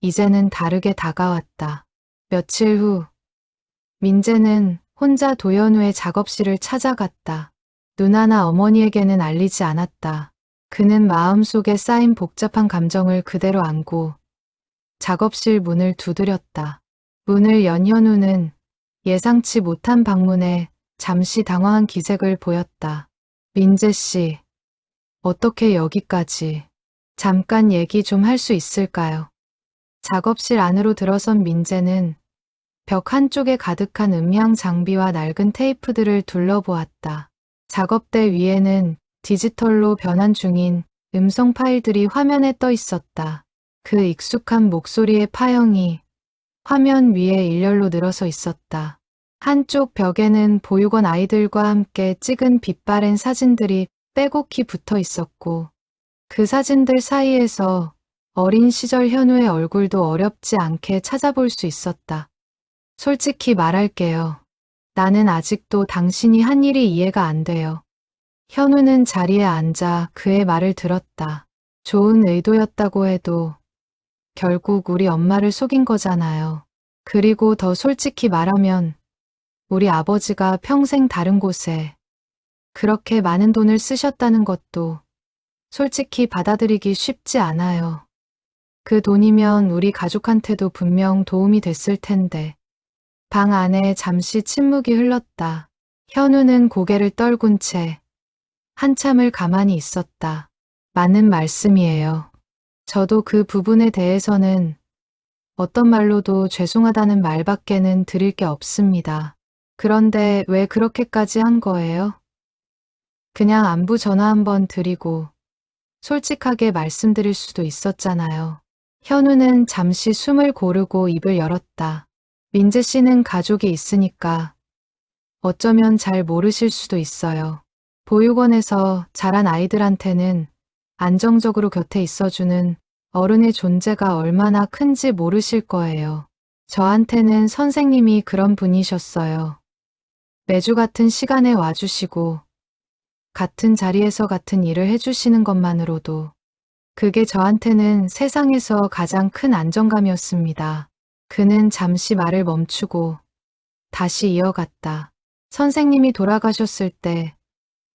이제는 다르게 다가왔다. 며칠 후 민재는 혼자 도연우의 작업실을 찾아갔다. 누나나 어머니에게는 알리지 않았다. 그는 마음속에 쌓인 복잡한 감정을 그대로 안고 작업실 문을 두드렸다. 문을 연 현우는 예상치 못한 방문에 잠시 당황한 기색을 보였다. 민재 씨, 어떻게 여기까지? 잠깐 얘기 좀 할 수 있을까요? 작업실 안으로 들어선 민재는 벽 한쪽에 가득한 음향 장비와 낡은 테이프들을 둘러보았다. 작업대 위에는 디지털로 변환 중인 음성 파일들이 화면에 떠 있었다. 그 익숙한 목소리의 파형이 화면 위에 일렬로 늘어서 있었다. 한쪽 벽에는 보육원 아이들과 함께 찍은 빛바랜 사진들이 빼곡히 붙어 있었고 그 사진들 사이에서 어린 시절 현우의 얼굴도 어렵지 않게 찾아볼 수 있었다. 솔직히 말할게요. 나는 아직도 당신이 한 일이 이해가 안 돼요. 현우는 자리에 앉아 그의 말을 들었다. 좋은 의도였다고 해도 결국 우리 엄마를 속인 거잖아요. 그리고 더 솔직히 말하면 우리 아버지가 평생 다른 곳에 그렇게 많은 돈을 쓰셨다는 것도 솔직히 받아들이기 쉽지 않아요. 그 돈이면 우리 가족한테도 분명 도움이 됐을 텐데. 방 안에 잠시 침묵이 흘렀다. 현우는 고개를 떨군 채 한참을 가만히 있었다. 맞는 말씀이에요. 저도 그 부분에 대해서는 어떤 말로도 죄송하다는 말밖에는 드릴 게 없습니다. 그런데 왜 그렇게까지 한 거예요? 그냥 안부 전화 한번 드리고 솔직하게 말씀드릴 수도 있었잖아요. 현우는 잠시 숨을 고르고 입을 열었다. 민재 씨는 가족이 있으니까 어쩌면 잘 모르실 수도 있어요. 보육원에서 자란 아이들한테는 안정적으로 곁에 있어주는 어른의 존재가 얼마나 큰지 모르실 거예요. 저한테는 선생님이 그런 분이셨어요. 매주 같은 시간에 와주시고 같은 자리에서 같은 일을 해주시는 것만으로도 그게 저한테는 세상에서 가장 큰 안정감이었습니다. 그는 잠시 말을 멈추고 다시 이어갔다. 선생님이 돌아가셨을 때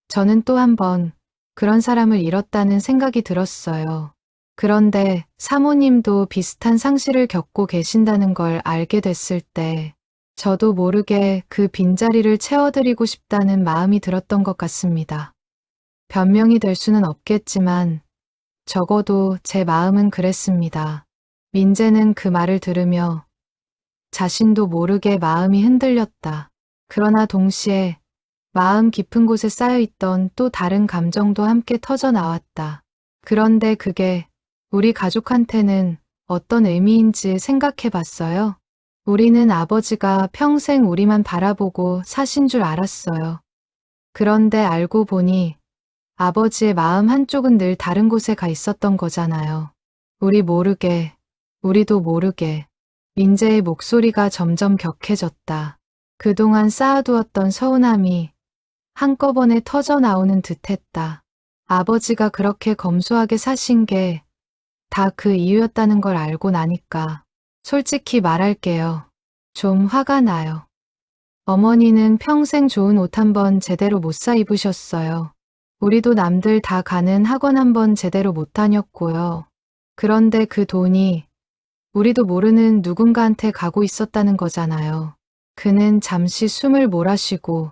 저는 또 한 번 그런 사람을 잃었다는 생각이 들었어요. 그런데 사모님도 비슷한 상실을 겪고 계신다는 걸 알게 됐을 때 저도 모르게 그 빈자리를 채워드리고 싶다는 마음이 들었던 것 같습니다. 변명이 될 수는 없겠지만 적어도 제 마음은 그랬습니다. 민재는 그 말을 들으며 자신도 모르게 마음이 흔들렸다. 그러나 동시에 마음 깊은 곳에 쌓여있던 또 다른 감정도 함께 터져 나왔다. 그런데 그게 우리 가족한테는 어떤 의미인지 생각해 봤어요. 우리는 아버지가 평생 우리만 바라보고 사신 줄 알았어요. 그런데 알고 보니 아버지의 마음 한쪽은 늘 다른 곳에 가 있었던 거잖아요. 우리 모르게, 우리도 모르게 민재의 목소리가 점점 격해졌다. 그동안 쌓아두었던 서운함이 한꺼번에 터져 나오는 듯했다. 아버지가 그렇게 검소하게 사신 게 다 그 이유였다는 걸 알고 나니까 솔직히 말할게요. 좀 화가 나요. 어머니는 평생 좋은 옷 한 번 제대로 못 사 입으셨어요. 우리도 남들 다 가는 학원 한 번 제대로 못 다녔고요. 그런데 그 돈이 우리도 모르는 누군가한테 가고 있었다는 거잖아요. 그는 잠시 숨을 몰아쉬고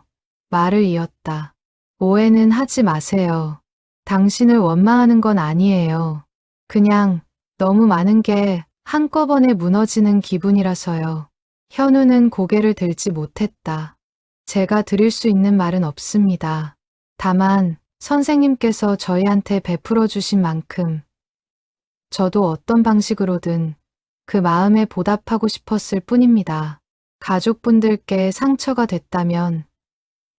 말을 이었다. 오해는 하지 마세요. 당신을 원망하는 건 아니에요. 그냥 너무 많은 게 한꺼번에 무너지는 기분이라서요. 현우는 고개를 들지 못했다. 제가 드릴 수 있는 말은 없습니다. 다만 선생님께서 저희한테 베풀어 주신 만큼 저도 어떤 방식으로든 그 마음에 보답하고 싶었을 뿐입니다. 가족분들께 상처가 됐다면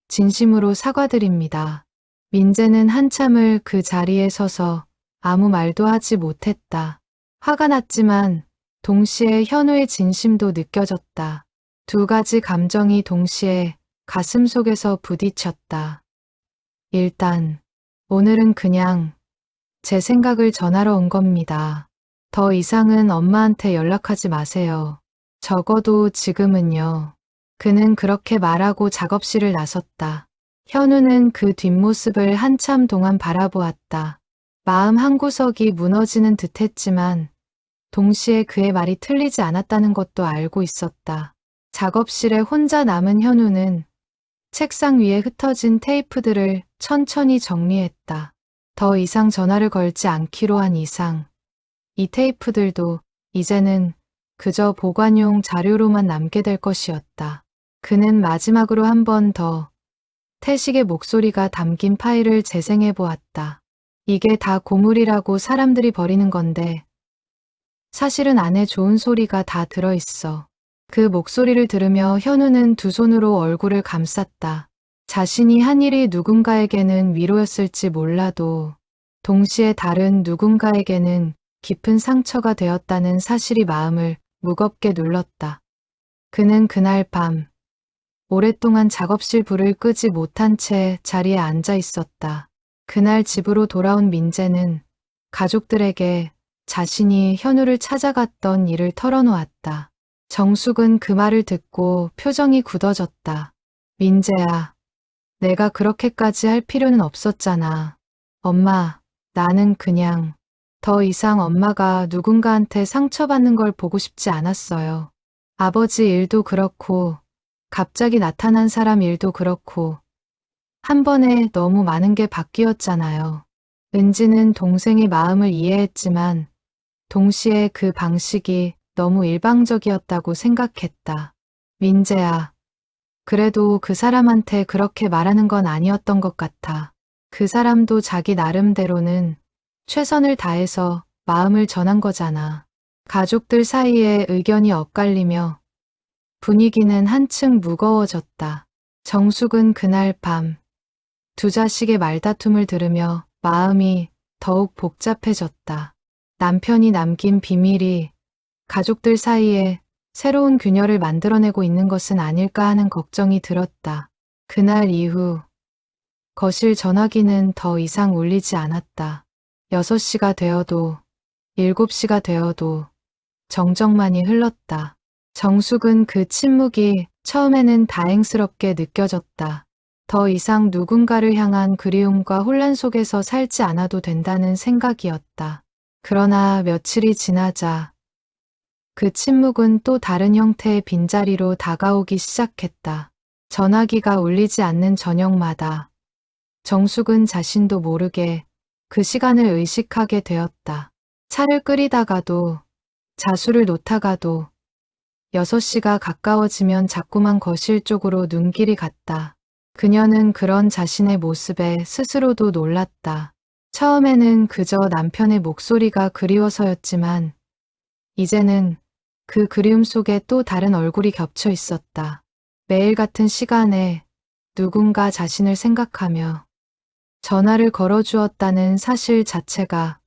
진심으로 사과드립니다. 민재는 한참을 그 자리에 서서 아무 말도 하지 못했다. 화가 났지만 동시에 현우의 진심도 느껴졌다. 두 가지 감정이 동시에 가슴 속에서 부딪혔다. 일단 오늘은 그냥 제 생각을 전하러 온 겁니다. 더 이상은 엄마한테 연락하지 마세요. 적어도 지금은요. 그는 그렇게 말하고 작업실을 나섰다. 현우는 그 뒷모습을 한참 동안 바라보았다. 마음 한구석이 무너지는 듯했지만 동시에 그의 말이 틀리지 않았다는 것도 알고 있었다. 작업실에 혼자 남은 현우는 책상 위에 흩어진 테이프들을 천천히 정리했다. 더 이상 전화를 걸지 않기로 한 이상 이 테이프들도 이제는 그저 보관용 자료로만 남게 될 것이었다. 그는 마지막으로 한 번 더 태식의 목소리가 담긴 파일을 재생해 보았다. 이게 다 고물이라고 사람들이 버리는 건데 사실은 안에 좋은 소리가 다 들어있어. 그 목소리를 들으며 현우는 두 손으로 얼굴을 감쌌다. 자신이 한 일이 누군가에게는 위로였을지 몰라도 동시에 다른 누군가에게는 깊은 상처가 되었다는 사실이 마음을 무겁게 눌렀다. 그는 그날 밤 오랫동안 작업실 불을 끄지 못한 채 자리에 앉아 있었다. 그날 집으로 돌아온 민재는 가족들에게 자신이 현우를 찾아갔던 일을 털어놓았다. 정숙은 그 말을 듣고 표정이 굳어졌다. 민재야, 내가 그렇게까지 할 필요는 없었잖아. 엄마, 나는 그냥 더 이상 엄마가 누군가한테 상처받는 걸 보고 싶지 않았어요. 아버지 일도 그렇고 갑자기 나타난 사람 일도 그렇고 한 번에 너무 많은 게 바뀌었잖아요. 은지는 동생의 마음을 이해했지만 동시에 그 방식이 너무 일방적이었다고 생각했다. 민재야, 그래도 그 사람한테 그렇게 말하는 건 아니었던 것 같아. 그 사람도 자기 나름대로는 최선을 다해서 마음을 전한 거잖아. 가족들 사이에 의견이 엇갈리며 분위기는 한층 무거워졌다. 정숙은 그날 밤 두 자식의 말다툼을 들으며 마음이 더욱 복잡해졌다. 남편이 남긴 비밀이 가족들 사이에 새로운 균열을 만들어내고 있는 것은 아닐까 하는 걱정이 들었다. 그날 이후 거실 전화기는 더 이상 울리지 않았다. 6시가 되어도 7시가 되어도 정적만이 흘렀다. 정숙은 그 침묵이 처음에는 다행스럽게 느껴졌다. 더 이상 누군가를 향한 그리움과 혼란 속에서 살지 않아도 된다는 생각이었다. 그러나 며칠이 지나자 그 침묵은 또 다른 형태의 빈자리로 다가오기 시작했다. 전화기가 울리지 않는 저녁마다 정숙은 자신도 모르게 그 시간을 의식하게 되었다. 차를 끓이다가도 자수를 놓다가도 6시가 가까워지면 자꾸만 거실 쪽으로 눈길이 갔다. 그녀는 그런 자신의 모습에 스스로도 놀랐다. 처음에는 그저 남편의 목소리가 그리워서였지만 이제는 그 그리움 속에 또 다른 얼굴이 겹쳐 있었다. 매일 같은 시간에 누군가 자신을 생각하며 전화를 걸어주었다는 사실 자체가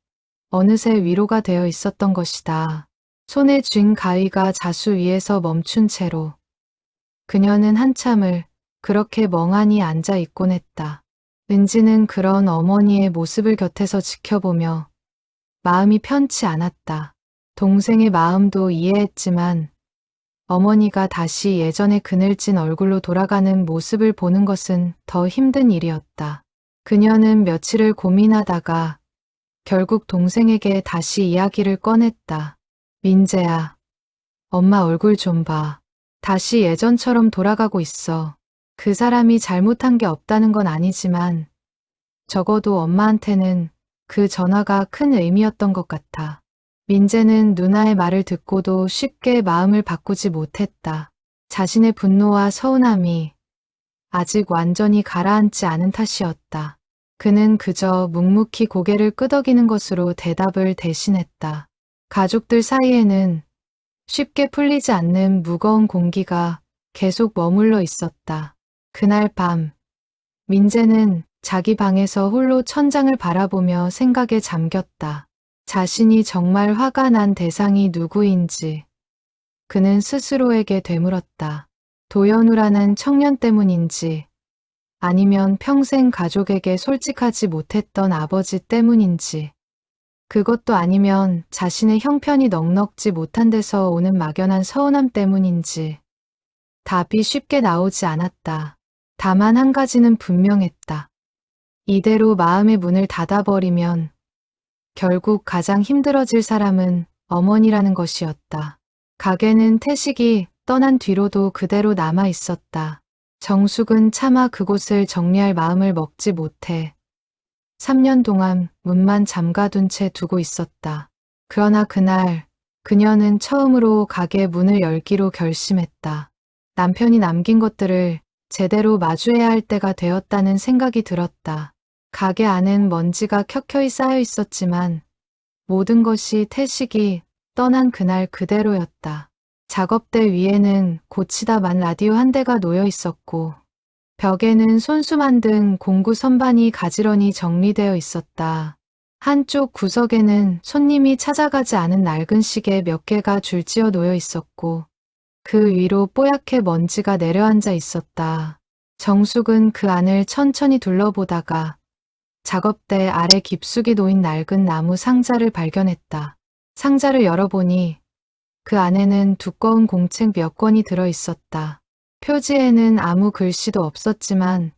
어느새 위로가 되어 있었던 것이다. 손에 쥔 가위가 자수 위에서 멈춘 채로 그녀는 한참을 그렇게 멍하니 앉아 있곤 했다. 은지는 그런 어머니의 모습을 곁에서 지켜보며 마음이 편치 않았다. 동생의 마음도 이해했지만 어머니가 다시 예전의 그늘진 얼굴로 돌아가는 모습을 보는 것은 더 힘든 일이었다. 그녀는 며칠을 고민하다가 결국 동생에게 다시 이야기를 꺼냈다. 민재야, 엄마 얼굴 좀 봐. 다시 예전처럼 돌아가고 있어. 그 사람이 잘못한 게 없다는 건 아니지만 적어도 엄마한테는 그 전화가 큰 의미였던 것 같아. 민재는 누나의 말을 듣고도 쉽게 마음을 바꾸지 못했다. 자신의 분노와 서운함이 아직 완전히 가라앉지 않은 탓이었다. 그는 그저 묵묵히 고개를 끄덕이는 것으로 대답을 대신했다. 가족들 사이에는 쉽게 풀리지 않는 무거운 공기가 계속 머물러 있었다. 그날 밤, 민재는 자기 방에서 홀로 천장을 바라보며 생각에 잠겼다. 자신이 정말 화가 난 대상이 누구인지 그는 스스로에게 되물었다. 도연우라는 청년 때문인지 아니면 평생 가족에게 솔직하지 못했던 아버지 때문인지 그것도 아니면 자신의 형편이 넉넉지 못한 데서 오는 막연한 서운함 때문인지 답이 쉽게 나오지 않았다. 다만 한 가지는 분명했다. 이대로 마음의 문을 닫아버리면 결국 가장 힘들어질 사람은 어머니라는 것이었다. 가게는 태식이 떠난 뒤로도 그대로 남아 있었다. 정숙은 차마 그곳을 정리할 마음을 먹지 못해 3년 동안 문만 잠가둔 채 두고 있었다. 그러나 그날 그녀는 처음으로 가게 문을 열기로 결심했다. 남편이 남긴 것들을 제대로 마주해야 할 때가 되었다는 생각이 들었다. 가게 안엔 먼지가 켜켜이 쌓여 있었지만 모든 것이 태식이 떠난 그날 그대로였다. 작업대 위에는 고치다 만 라디오 한 대가 놓여 있었고 벽에는 손수 만든 공구 선반이 가지런히 정리되어 있었다. 한쪽 구석에는 손님이 찾아가지 않은 낡은 시계 몇 개가 줄지어 놓여 있었고 그 위로 뽀얗게 먼지가 내려앉아 있었다. 정숙은 그 안을 천천히 둘러보다가 작업대 아래 깊숙이 놓인 낡은 나무 상자를 발견했다. 상자를 열어보니 그 안에는 두꺼운 공책 몇 권이 들어 있었다. 표지에는 아무 글씨도 없었지만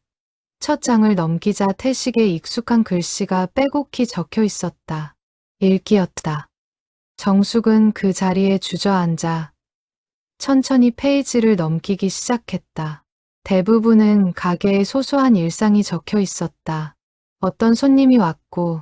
첫 장을 넘기자 태식의 익숙한 글씨가 빼곡히 적혀 있었다. 읽기였다. 정숙은 그 자리에 주저앉아 천천히 페이지를 넘기기 시작했다. 대부분은 가게의 소소한 일상이 적혀 있었다. 어떤 손님이 왔고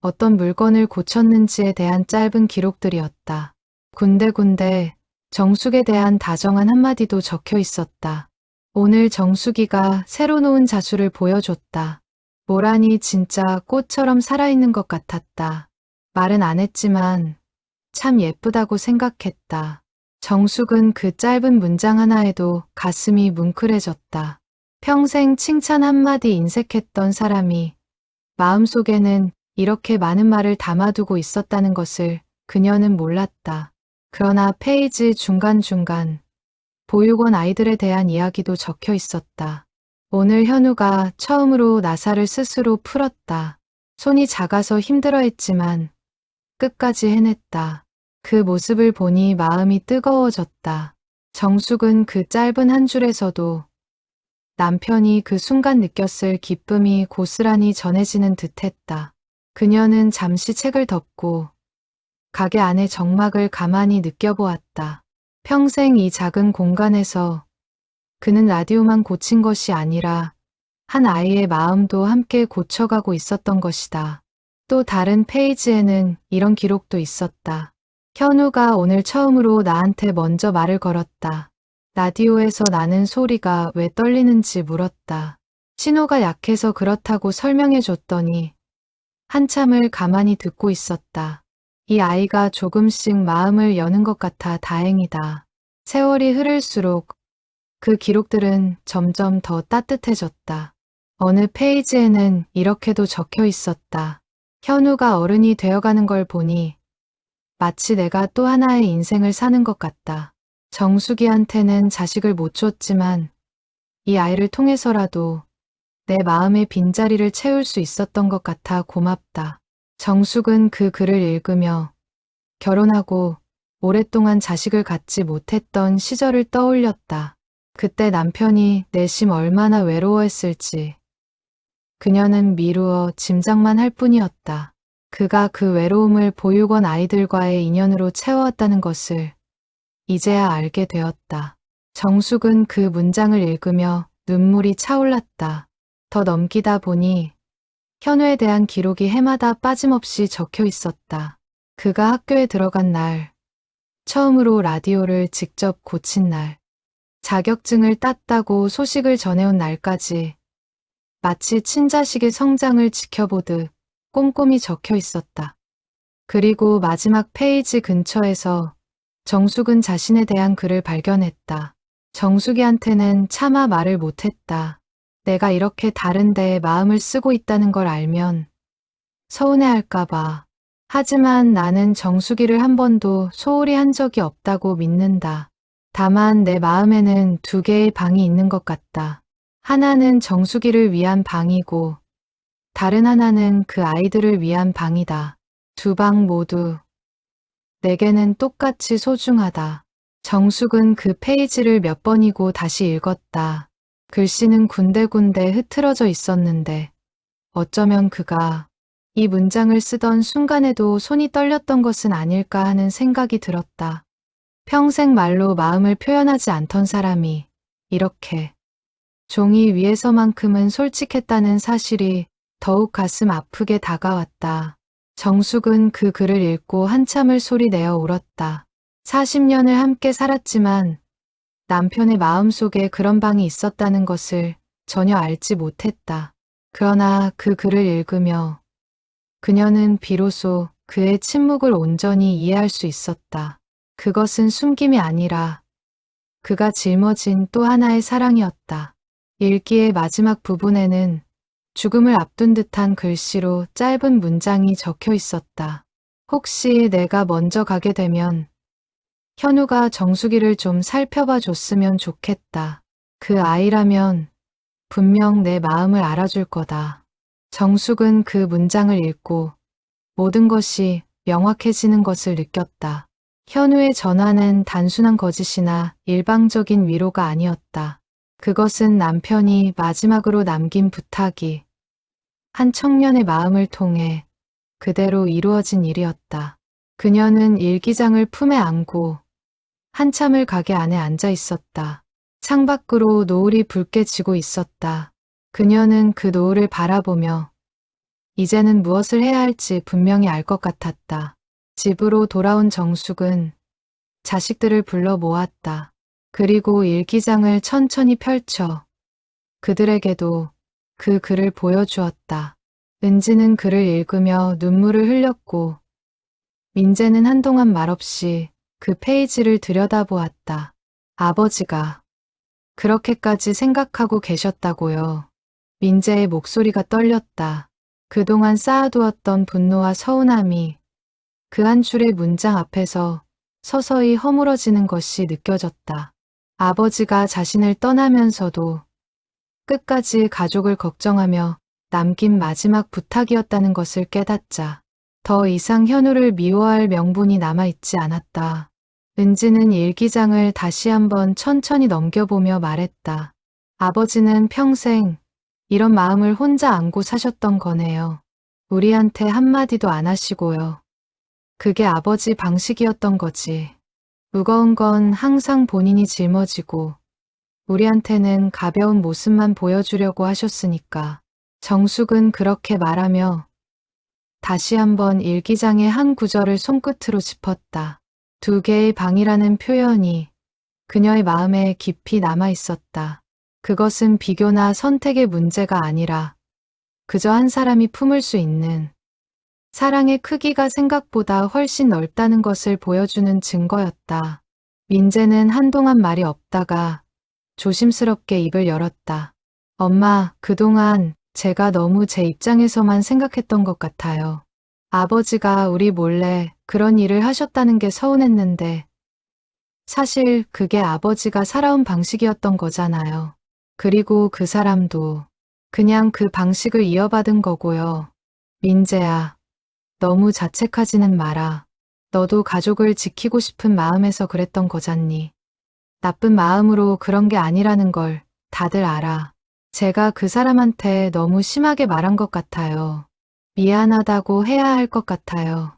어떤 물건을 고쳤는지에 대한 짧은 기록들이었다. 군데군데 정숙에 대한 다정한 한마디도 적혀 있었다. 오늘 정숙이가 새로 놓은 자수를 보여줬다. 모란이 진짜 꽃처럼 살아있는 것 같았다. 말은 안 했지만 참 예쁘다고 생각했다. 정숙은 그 짧은 문장 하나에도 가슴이 뭉클해졌다. 평생 칭찬 한마디 인색했던 사람이 마음속에는 이렇게 많은 말을 담아두고 있었다는 것을 그녀는 몰랐다. 그러나 페이지 중간중간 보육원 아이들에 대한 이야기도 적혀 있었다. 오늘 현우가 처음으로 나사를 스스로 풀었다. 손이 작아서 힘들어했지만 끝까지 해냈다. 그 모습을 보니 마음이 뜨거워졌다. 정숙은 그 짧은 한 줄에서도 남편이 그 순간 느꼈을 기쁨이 고스란히 전해지는 듯했다. 그녀는 잠시 책을 덮고 가게 안의 정막을 가만히 느껴보았다. 평생 이 작은 공간에서 그는 라디오만 고친 것이 아니라 한 아이의 마음도 함께 고쳐가고 있었던 것이다. 또 다른 페이지에는 이런 기록도 있었다. 현우가 오늘 처음으로 나한테 먼저 말을 걸었다. 라디오에서 나는 소리가 왜 떨리는지 물었다. 신호가 약해서 그렇다고 설명해 줬더니 한참을 가만히 듣고 있었다. 이 아이가 조금씩 마음을 여는 것 같아 다행이다. 세월이 흐를수록 그 기록들은 점점 더 따뜻해졌다. 어느 페이지에는 이렇게도 적혀 있었다. 현우가 어른이 되어가는 걸 보니 마치 내가 또 하나의 인생을 사는 것 같다. 정숙이한테는 자식을 못 줬지만 이 아이를 통해서라도 내 마음의 빈자리를 채울 수 있었던 것 같아 고맙다. 정숙은 그 글을 읽으며 결혼하고 오랫동안 자식을 갖지 못했던 시절을 떠올렸다. 그때 남편이 내심 얼마나 외로워했을지. 그녀는 미루어 짐작만 할 뿐이었다. 그가 그 외로움을 보육원 아이들과의 인연으로 채워왔다는 것을 이제야 알게 되었다. 정숙은 그 문장을 읽으며 눈물이 차올랐다. 더 넘기다 보니 현우에 대한 기록이 해마다 빠짐없이 적혀 있었다. 그가 학교에 들어간 날, 처음으로 라디오를 직접 고친 날, 자격증을 땄다고 소식을 전해온 날까지 마치 친자식의 성장을 지켜보듯 꼼꼼히 적혀 있었다. 그리고 마지막 페이지 근처에서 정숙은 자신에 대한 글을 발견했다. 정숙이한테는 차마 말을 못했다. 내가 이렇게 다른데 마음을 쓰고 있다는 걸 알면 서운해할까봐. 하지만 나는 정숙이를 한 번도 소홀히 한 적이 없다고 믿는다. 다만 내 마음에는 두 개의 방이 있는 것 같다. 하나는 정숙이를 위한 방이고 다른 하나는 그 아이들을 위한 방이다. 두 방 모두 내게는 똑같이 소중하다. 정숙은 그 페이지를 몇 번이고 다시 읽었다. 글씨는 군데군데 흐트러져 있었는데 어쩌면 그가 이 문장을 쓰던 순간에도 손이 떨렸던 것은 아닐까 하는 생각이 들었다. 평생 말로 마음을 표현하지 않던 사람이 이렇게 종이 위에서만큼은 솔직했다는 사실이 더욱 가슴 아프게 다가왔다. 정숙은 그 글을 읽고 한참을 소리내어 울었다. 40년을 함께 살았지만 남편의 마음속에 그런 방이 있었다는 것을 전혀 알지 못했다. 그러나 그 글을 읽으며 그녀는 비로소 그의 침묵을 온전히 이해할 수 있었다. 그것은 숨김이 아니라 그가 짊어진 또 하나의 사랑이었다. 읽기의 마지막 부분에는 죽음을 앞둔 듯한 글씨로 짧은 문장이 적혀 있었다. 혹시 내가 먼저 가게 되면 현우가 정숙이를 좀 살펴봐 줬으면 좋겠다. 그 아이라면 분명 내 마음을 알아줄 거다. 정숙은 그 문장을 읽고 모든 것이 명확해지는 것을 느꼈다. 현우의 전화는 단순한 거짓이나 일방적인 위로가 아니었다. 그것은 남편이 마지막으로 남긴 부탁이 한 청년의 마음을 통해 그대로 이루어진 일이었다. 그녀는 일기장을 품에 안고 한참을 가게 안에 앉아 있었다. 창밖으로 노을이 붉게 지고 있었다. 그녀는 그 노을을 바라보며 이제는 무엇을 해야 할지 분명히 알 것 같았다. 집으로 돌아온 정숙은 자식들을 불러 모았다. 그리고 일기장을 천천히 펼쳐 그들에게도 그 글을 보여주었다. 은지는 글을 읽으며 눈물을 흘렸고 민재는 한동안 말없이 그 페이지를 들여다보았다. 아버지가 그렇게까지 생각하고 계셨다고요. 민재의 목소리가 떨렸다. 그동안 쌓아두었던 분노와 서운함이 그 한 줄의 문장 앞에서 서서히 허물어지는 것이 느껴졌다. 아버지가 자신을 떠나면서도 끝까지 가족을 걱정하며 남긴 마지막 부탁이었다는 것을 깨닫자 더 이상 현우를 미워할 명분이 남아있지 않았다. 은지는 일기장을 다시 한번 천천히 넘겨보며 말했다. 아버지는 평생 이런 마음을 혼자 안고 사셨던 거네요. 우리한테 한마디도 안 하시고요. 그게 아버지 방식이었던 거지. 무거운 건 항상 본인이 짊어지고 우리한테는 가벼운 모습만 보여주려고 하셨으니까. 정숙은 그렇게 말하며 다시 한번 일기장의 한 구절을 손끝으로 짚었다. 2개의 방이라는 표현이 그녀의 마음에 깊이 남아 있었다. 그것은 비교나 선택의 문제가 아니라 그저 한 사람이 품을 수 있는 사랑의 크기가 생각보다 훨씬 넓다는 것을 보여주는 증거였다. 민재는 한동안 말이 없다가 조심스럽게 입을 열었다. 엄마, 그동안 제가 너무 제 입장에서만 생각했던 것 같아요. 아버지가 우리 몰래 그런 일을 하셨다는 게 서운했는데 사실 그게 아버지가 살아온 방식이었던 거잖아요. 그리고 그 사람도 그냥 그 방식을 이어받은 거고요. 민재야, 너무 자책하지는 마라. 너도 가족을 지키고 싶은 마음에서 그랬던 거잖니. 나쁜 마음으로 그런 게 아니라는 걸 다들 알아. 제가 그 사람한테 너무 심하게 말한 것 같아요. 미안하다고 해야 할 것 같아요.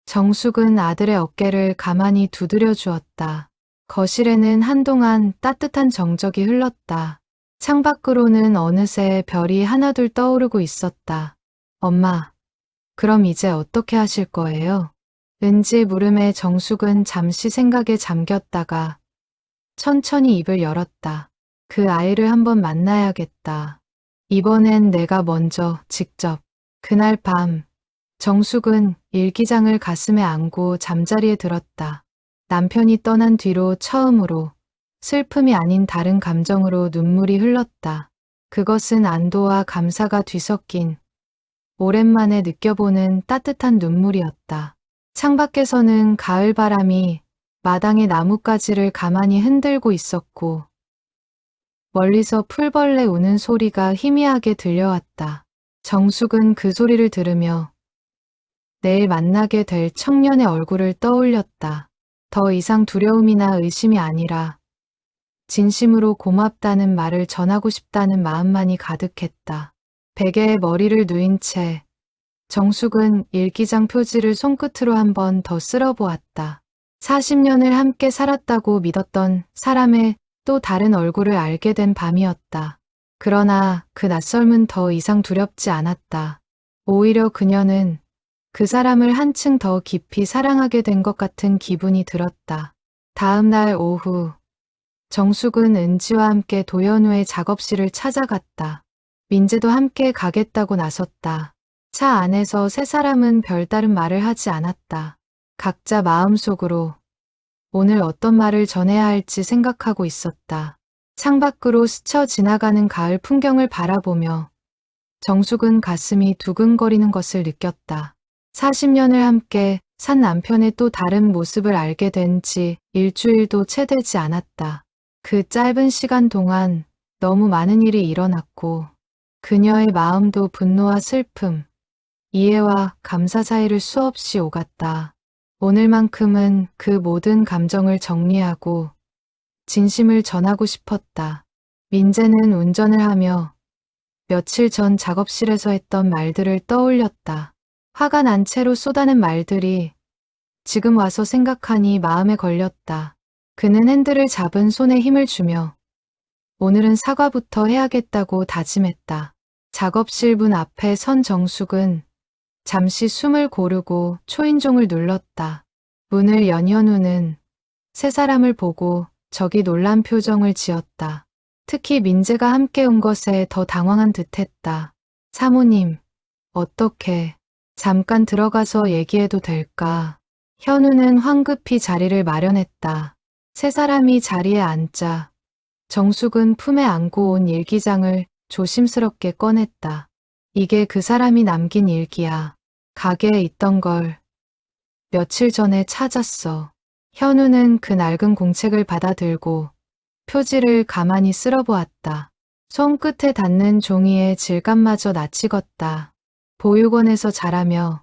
정숙은 아들의 어깨를 가만히 두드려 주었다. 거실에는 한동안 따뜻한 정적이 흘렀다. 창밖으로는 어느새 별이 하나둘 떠오르고 있었다. 엄마, 그럼 이제 어떻게 하실 거예요? 은지의 물음에 정숙은 잠시 생각에 잠겼다가 천천히 입을 열었다. 그 아이를 한번 만나야겠다. 이번엔 내가 먼저 직접. 그날 밤 정숙은 일기장을 가슴에 안고 잠자리에 들었다. 남편이 떠난 뒤로 처음으로 슬픔이 아닌 다른 감정으로 눈물이 흘렀다. 그것은 안도와 감사가 뒤섞인 오랜만에 느껴보는 따뜻한 눈물이었다. 창밖에서는 가을 바람이 마당의 나뭇가지를 가만히 흔들고 있었고 멀리서 풀벌레 우는 소리가 희미하게 들려왔다. 정숙은 그 소리를 들으며 내일 만나게 될 청년의 얼굴을 떠올렸다. 더 이상 두려움이나 의심이 아니라 진심으로 고맙다는 말을 전하고 싶다는 마음만이 가득했다. 베개에 머리를 누인 채 정숙은 일기장 표지를 손끝으로 한 번 더 쓸어보았다. 40년을 함께 살았다고 믿었던 사람의 또 다른 얼굴을 알게 된 밤이었다. 그러나 그 낯설음은 더 이상 두렵지 않았다. 오히려 그녀는 그 사람을 한층 더 깊이 사랑하게 된 것 같은 기분이 들었다. 다음 날 오후 정숙은 은지와 함께 도연우의 작업실을 찾아갔다. 민재도 함께 가겠다고 나섰다. 차 안에서 세 사람은 별다른 말을 하지 않았다. 각자 마음속으로 오늘 어떤 말을 전해야 할지 생각하고 있었다. 창밖으로 스쳐 지나가는 가을 풍경을 바라보며 정숙은 가슴이 두근거리는 것을 느꼈다. 40년을 함께 산 남편의 또 다른 모습을 알게 된 지 일주일도 채 되지 않았다. 그 짧은 시간 동안 너무 많은 일이 일어났고 그녀의 마음도 분노와 슬픔, 이해와 감사 사이를 수없이 오갔다. 오늘만큼은 그 모든 감정을 정리하고 진심을 전하고 싶었다. 민재는 운전을 하며 며칠 전 작업실에서 했던 말들을 떠올렸다. 화가 난 채로 쏟아낸 말들이 지금 와서 생각하니 마음에 걸렸다. 그는 핸들을 잡은 손에 힘을 주며 오늘은 사과부터 해야겠다고 다짐했다. 작업실 문 앞에 선 정숙은 잠시 숨을 고르고 초인종을 눌렀다. 문을 연 현우는 세 사람을 보고 저기 놀란 표정을 지었다. 특히 민재가 함께 온 것에 더 당황한 듯했다. 사모님, 어떻게 잠깐 들어가서 얘기해도 될까? 현우는 황급히 자리를 마련했다. 세 사람이 자리에 앉자 정숙은 품에 안고 온 일기장을 조심스럽게 꺼냈다. 이게 그 사람이 남긴 일기야. 가게에 있던 걸 며칠 전에 찾았어. 현우는 그 낡은 공책을 받아들고 표지를 가만히 쓸어보았다. 손끝에 닿는 종이의 질감마저 낯익었다. 보육원에서 자라며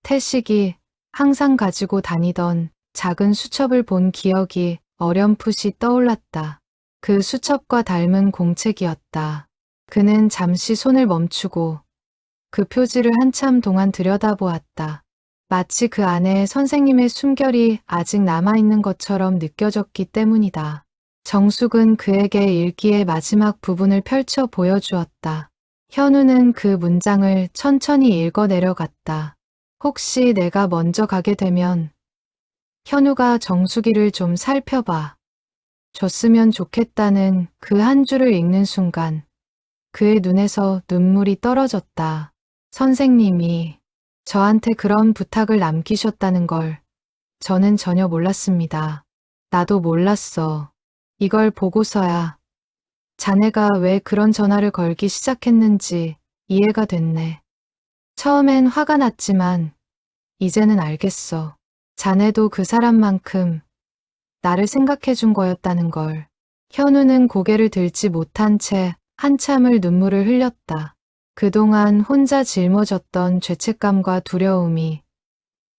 태식이 항상 가지고 다니던 작은 수첩을 본 기억이 어렴풋이 떠올랐다. 그 수첩과 닮은 공책이었다. 그는 잠시 손을 멈추고 그 표지를 한참 동안 들여다보았다. 마치 그 안에 선생님의 숨결이 아직 남아있는 것처럼 느껴졌기 때문이다. 정숙은 그에게 일기의 마지막 부분을 펼쳐 보여주었다. 현우는 그 문장을 천천히 읽어 내려갔다. 혹시 내가 먼저 가게 되면 현우가 정숙이를 좀 살펴봐 줬으면 좋겠다는 그 한 줄을 읽는 순간 그의 눈에서 눈물이 떨어졌다. 선생님이 저한테 그런 부탁을 남기셨다는 걸 저는 전혀 몰랐습니다. 나도 몰랐어. 이걸 보고서야 자네가 왜 그런 전화를 걸기 시작했는지 이해가 됐네. 처음엔 화가 났지만 이제는 알겠어. 자네도 그 사람만큼 나를 생각해 준 거였다는 걸. 현우는 고개를 들지 못한 채 한참을 눈물을 흘렸다. 그동안 혼자 짊어졌던 죄책감과 두려움이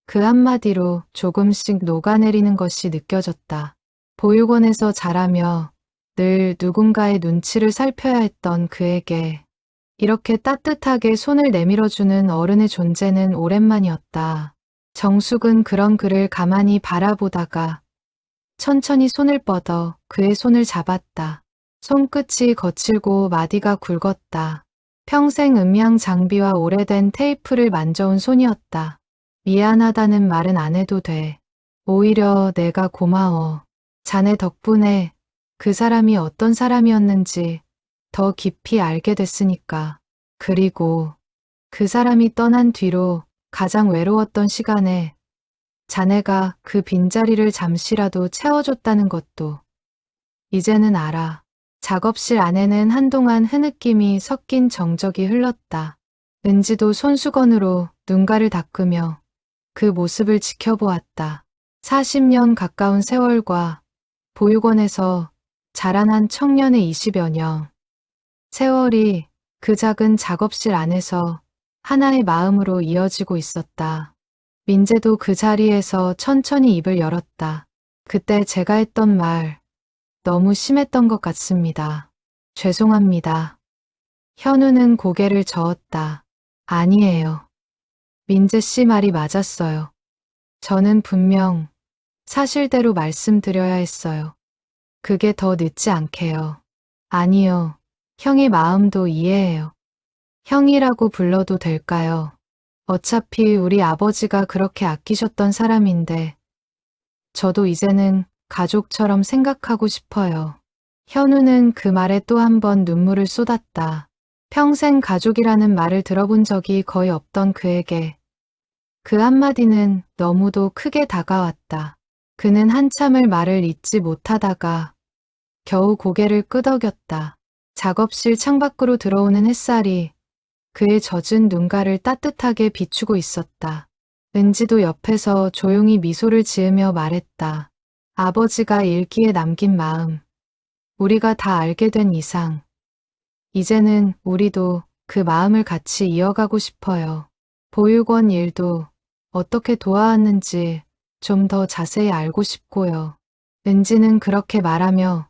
그 한마디로 조금씩 녹아내리는 것이 느껴졌다. 보육원에서 자라며 늘 누군가의 눈치를 살펴야 했던 그에게 이렇게 따뜻하게 손을 내밀어주는 어른의 존재는 오랜만이었다. 정숙은 그런 그를 가만히 바라보다가 천천히 손을 뻗어 그의 손을 잡았다. 손끝이 거칠고 마디가 굵었다. 평생 음향 장비와 오래된 테이프를 만져온 손이었다. 미안하다는 말은 안 해도 돼. 오히려 내가 고마워. 자네 덕분에 그 사람이 어떤 사람이었는지 더 깊이 알게 됐으니까. 그리고 그 사람이 떠난 뒤로 가장 외로웠던 시간에 자네가 그 빈자리를 잠시라도 채워줬다는 것도 이제는 알아. 작업실 안에는 한동안 흐느낌이 섞인 정적이 흘렀다. 은지도 손수건으로 눈가를 닦으며 그 모습을 지켜보았다. 40년 가까운 세월과 보육원에서 자라난 청년의 20여 년. 세월이 그 작은 작업실 안에서 하나의 마음으로 이어지고 있었다. 민재도 그 자리에서 천천히 입을 열었다. 그때 제가 했던 말 너무 심했던 것 같습니다. 죄송합니다. 현우는 고개를 저었다. 아니에요. 민재 씨 말이 맞았어요. 저는 분명 사실대로 말씀드려야 했어요. 그게 더 늦지 않게요. 아니요. 형의 마음도 이해해요. 형이라고 불러도 될까요? 어차피 우리 아버지가 그렇게 아끼셨던 사람인데 저도 이제는 가족처럼 생각하고 싶어요. 현우는 그 말에 또 한 번 눈물을 쏟았다. 평생 가족이라는 말을 들어본 적이 거의 없던 그에게 그 한마디는 너무도 크게 다가왔다. 그는 한참을 말을 잇지 못하다가 겨우 고개를 끄덕였다. 작업실 창밖으로 들어오는 햇살이 그의 젖은 눈가를 따뜻하게 비추고 있었다. 은지도 옆에서 조용히 미소를 지으며 말했다. 아버지가 일기에 남긴 마음, 우리가 다 알게 된 이상, 이제는 우리도 그 마음을 같이 이어가고 싶어요. 보육원 일도 어떻게 도와왔는지 좀 더 자세히 알고 싶고요. 은지는 그렇게 말하며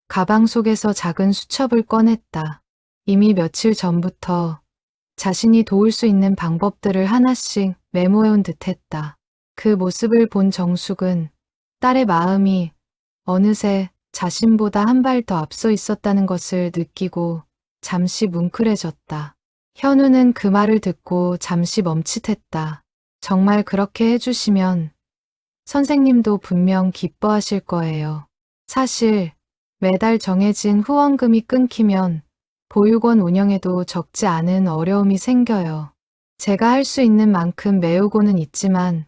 가방 속에서 작은 수첩을 꺼냈다. 이미 며칠 전부터 자신이 도울 수 있는 방법들을 하나씩 메모해온 듯했다. 그 모습을 본 정숙은 딸의 마음이 어느새 자신보다 한 발 더 앞서 있었다는 것을 느끼고 잠시 뭉클해졌다. 현우는 그 말을 듣고 잠시 멈칫했다. 정말 그렇게 해주시면 선생님도 분명 기뻐하실 거예요. 사실 매달 정해진 후원금이 끊기면 보육원 운영에도 적지 않은 어려움이 생겨요. 제가 할 수 있는 만큼 메우고는 있지만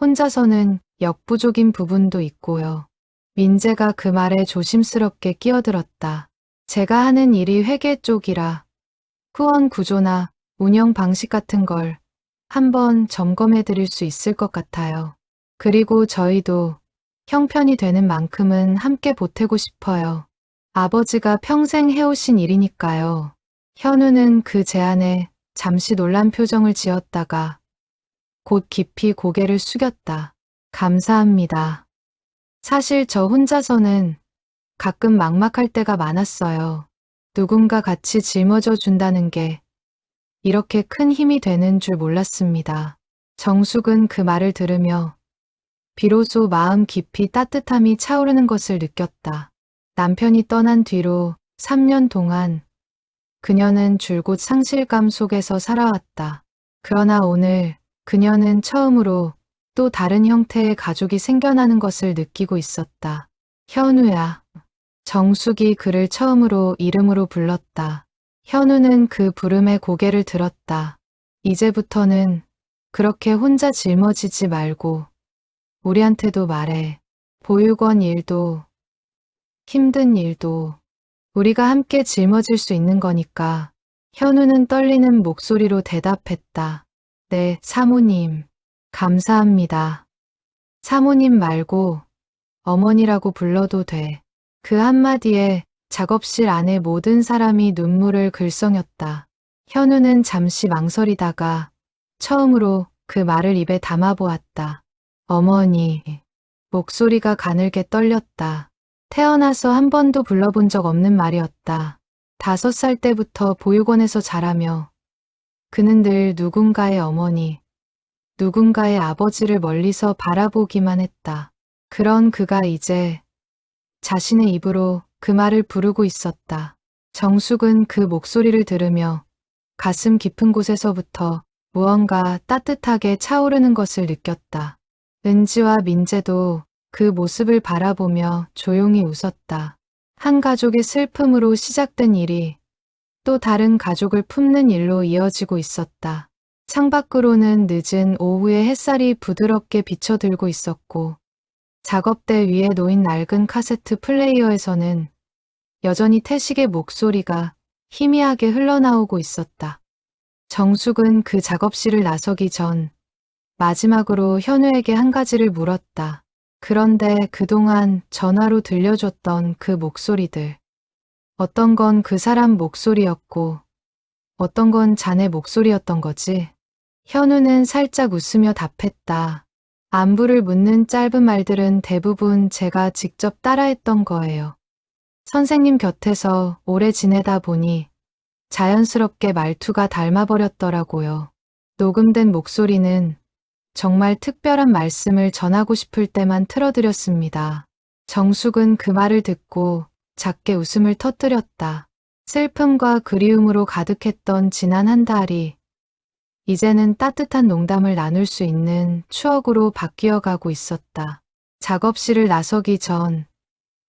혼자서는 역부족인 부분도 있고요. 민재가 그 말에 조심스럽게 끼어들었다. 제가 하는 일이 회계 쪽이라 후원 구조나 운영 방식 같은 걸 한번 점검해 드릴 수 있을 것 같아요. 그리고 저희도 형편이 되는 만큼은 함께 보태고 싶어요. 아버지가 평생 해오신 일이니까요. 현우는 그 제안에 잠시 놀란 표정을 지었다가 곧 깊이 고개를 숙였다. 감사합니다. 사실 저 혼자서는 가끔 막막할 때가 많았어요. 누군가 같이 짊어져 준다는 게 이렇게 큰 힘이 되는 줄 몰랐습니다. 정숙은 그 말을 들으며 비로소 마음 깊이 따뜻함이 차오르는 것을 느꼈다. 남편이 떠난 뒤로 3년 동안 그녀는 줄곧 상실감 속에서 살아왔다. 그러나 오늘 그녀는 처음으로 또 다른 형태의 가족이 생겨나는 것을 느끼고 있었다. 현우야. 정숙이 그를 처음으로 이름으로 불렀다. 현우는 그 부름에 고개를 들었다. 이제부터는 그렇게 혼자 짊어지지 말고 우리한테도 말해. 보육원 일도 힘든 일도 우리가 함께 짊어질 수 있는 거니까. 현우는 떨리는 목소리로 대답했다. 네, 사모님. 감사합니다. 사모님 말고 어머니라고 불러도 돼. 그 한마디에 작업실 안의 모든 사람이 눈물을 글썽였다. 현우는 잠시 망설이다가 처음으로 그 말을 입에 담아보았다. 어머니. 목소리가 가늘게 떨렸다. 태어나서 한 번도 불러본 적 없는 말이었다. 5살 때부터 보육원에서 자라며 그는 늘 누군가의 어머니, 누군가의 아버지를 멀리서 바라보기만 했다. 그런 그가 이제 자신의 입으로 그 말을 부르고 있었다. 정숙은 그 목소리를 들으며 가슴 깊은 곳에서부터 무언가 따뜻하게 차오르는 것을 느꼈다. 은지와 민재도 그 모습을 바라보며 조용히 웃었다. 한 가족의 슬픔으로 시작된 일이 또 다른 가족을 품는 일로 이어지고 있었다. 창밖으로는 늦은 오후의 햇살이 부드럽게 비쳐들고 있었고 작업대 위에 놓인 낡은 카세트 플레이어에서는 여전히 태식의 목소리가 희미하게 흘러나오고 있었다. 정숙은 그 작업실을 나서기 전 마지막으로 현우에게 한 가지를 물었다. 그런데 그동안 전화로 들려줬던 그 목소리들. 어떤 건 그 사람 목소리였고 어떤 건 자네 목소리였던 거지? 현우는 살짝 웃으며 답했다. 안부를 묻는 짧은 말들은 대부분 제가 직접 따라했던 거예요. 선생님 곁에서 오래 지내다 보니 자연스럽게 말투가 닮아버렸더라고요. 녹음된 목소리는 정말 특별한 말씀을 전하고 싶을 때만 틀어드렸습니다. 정숙은 그 말을 듣고 작게 웃음을 터뜨렸다. 슬픔과 그리움으로 가득했던 지난 한 달이 이제는 따뜻한 농담을 나눌 수 있는 추억으로 바뀌어 가고 있었다. 작업실을 나서기 전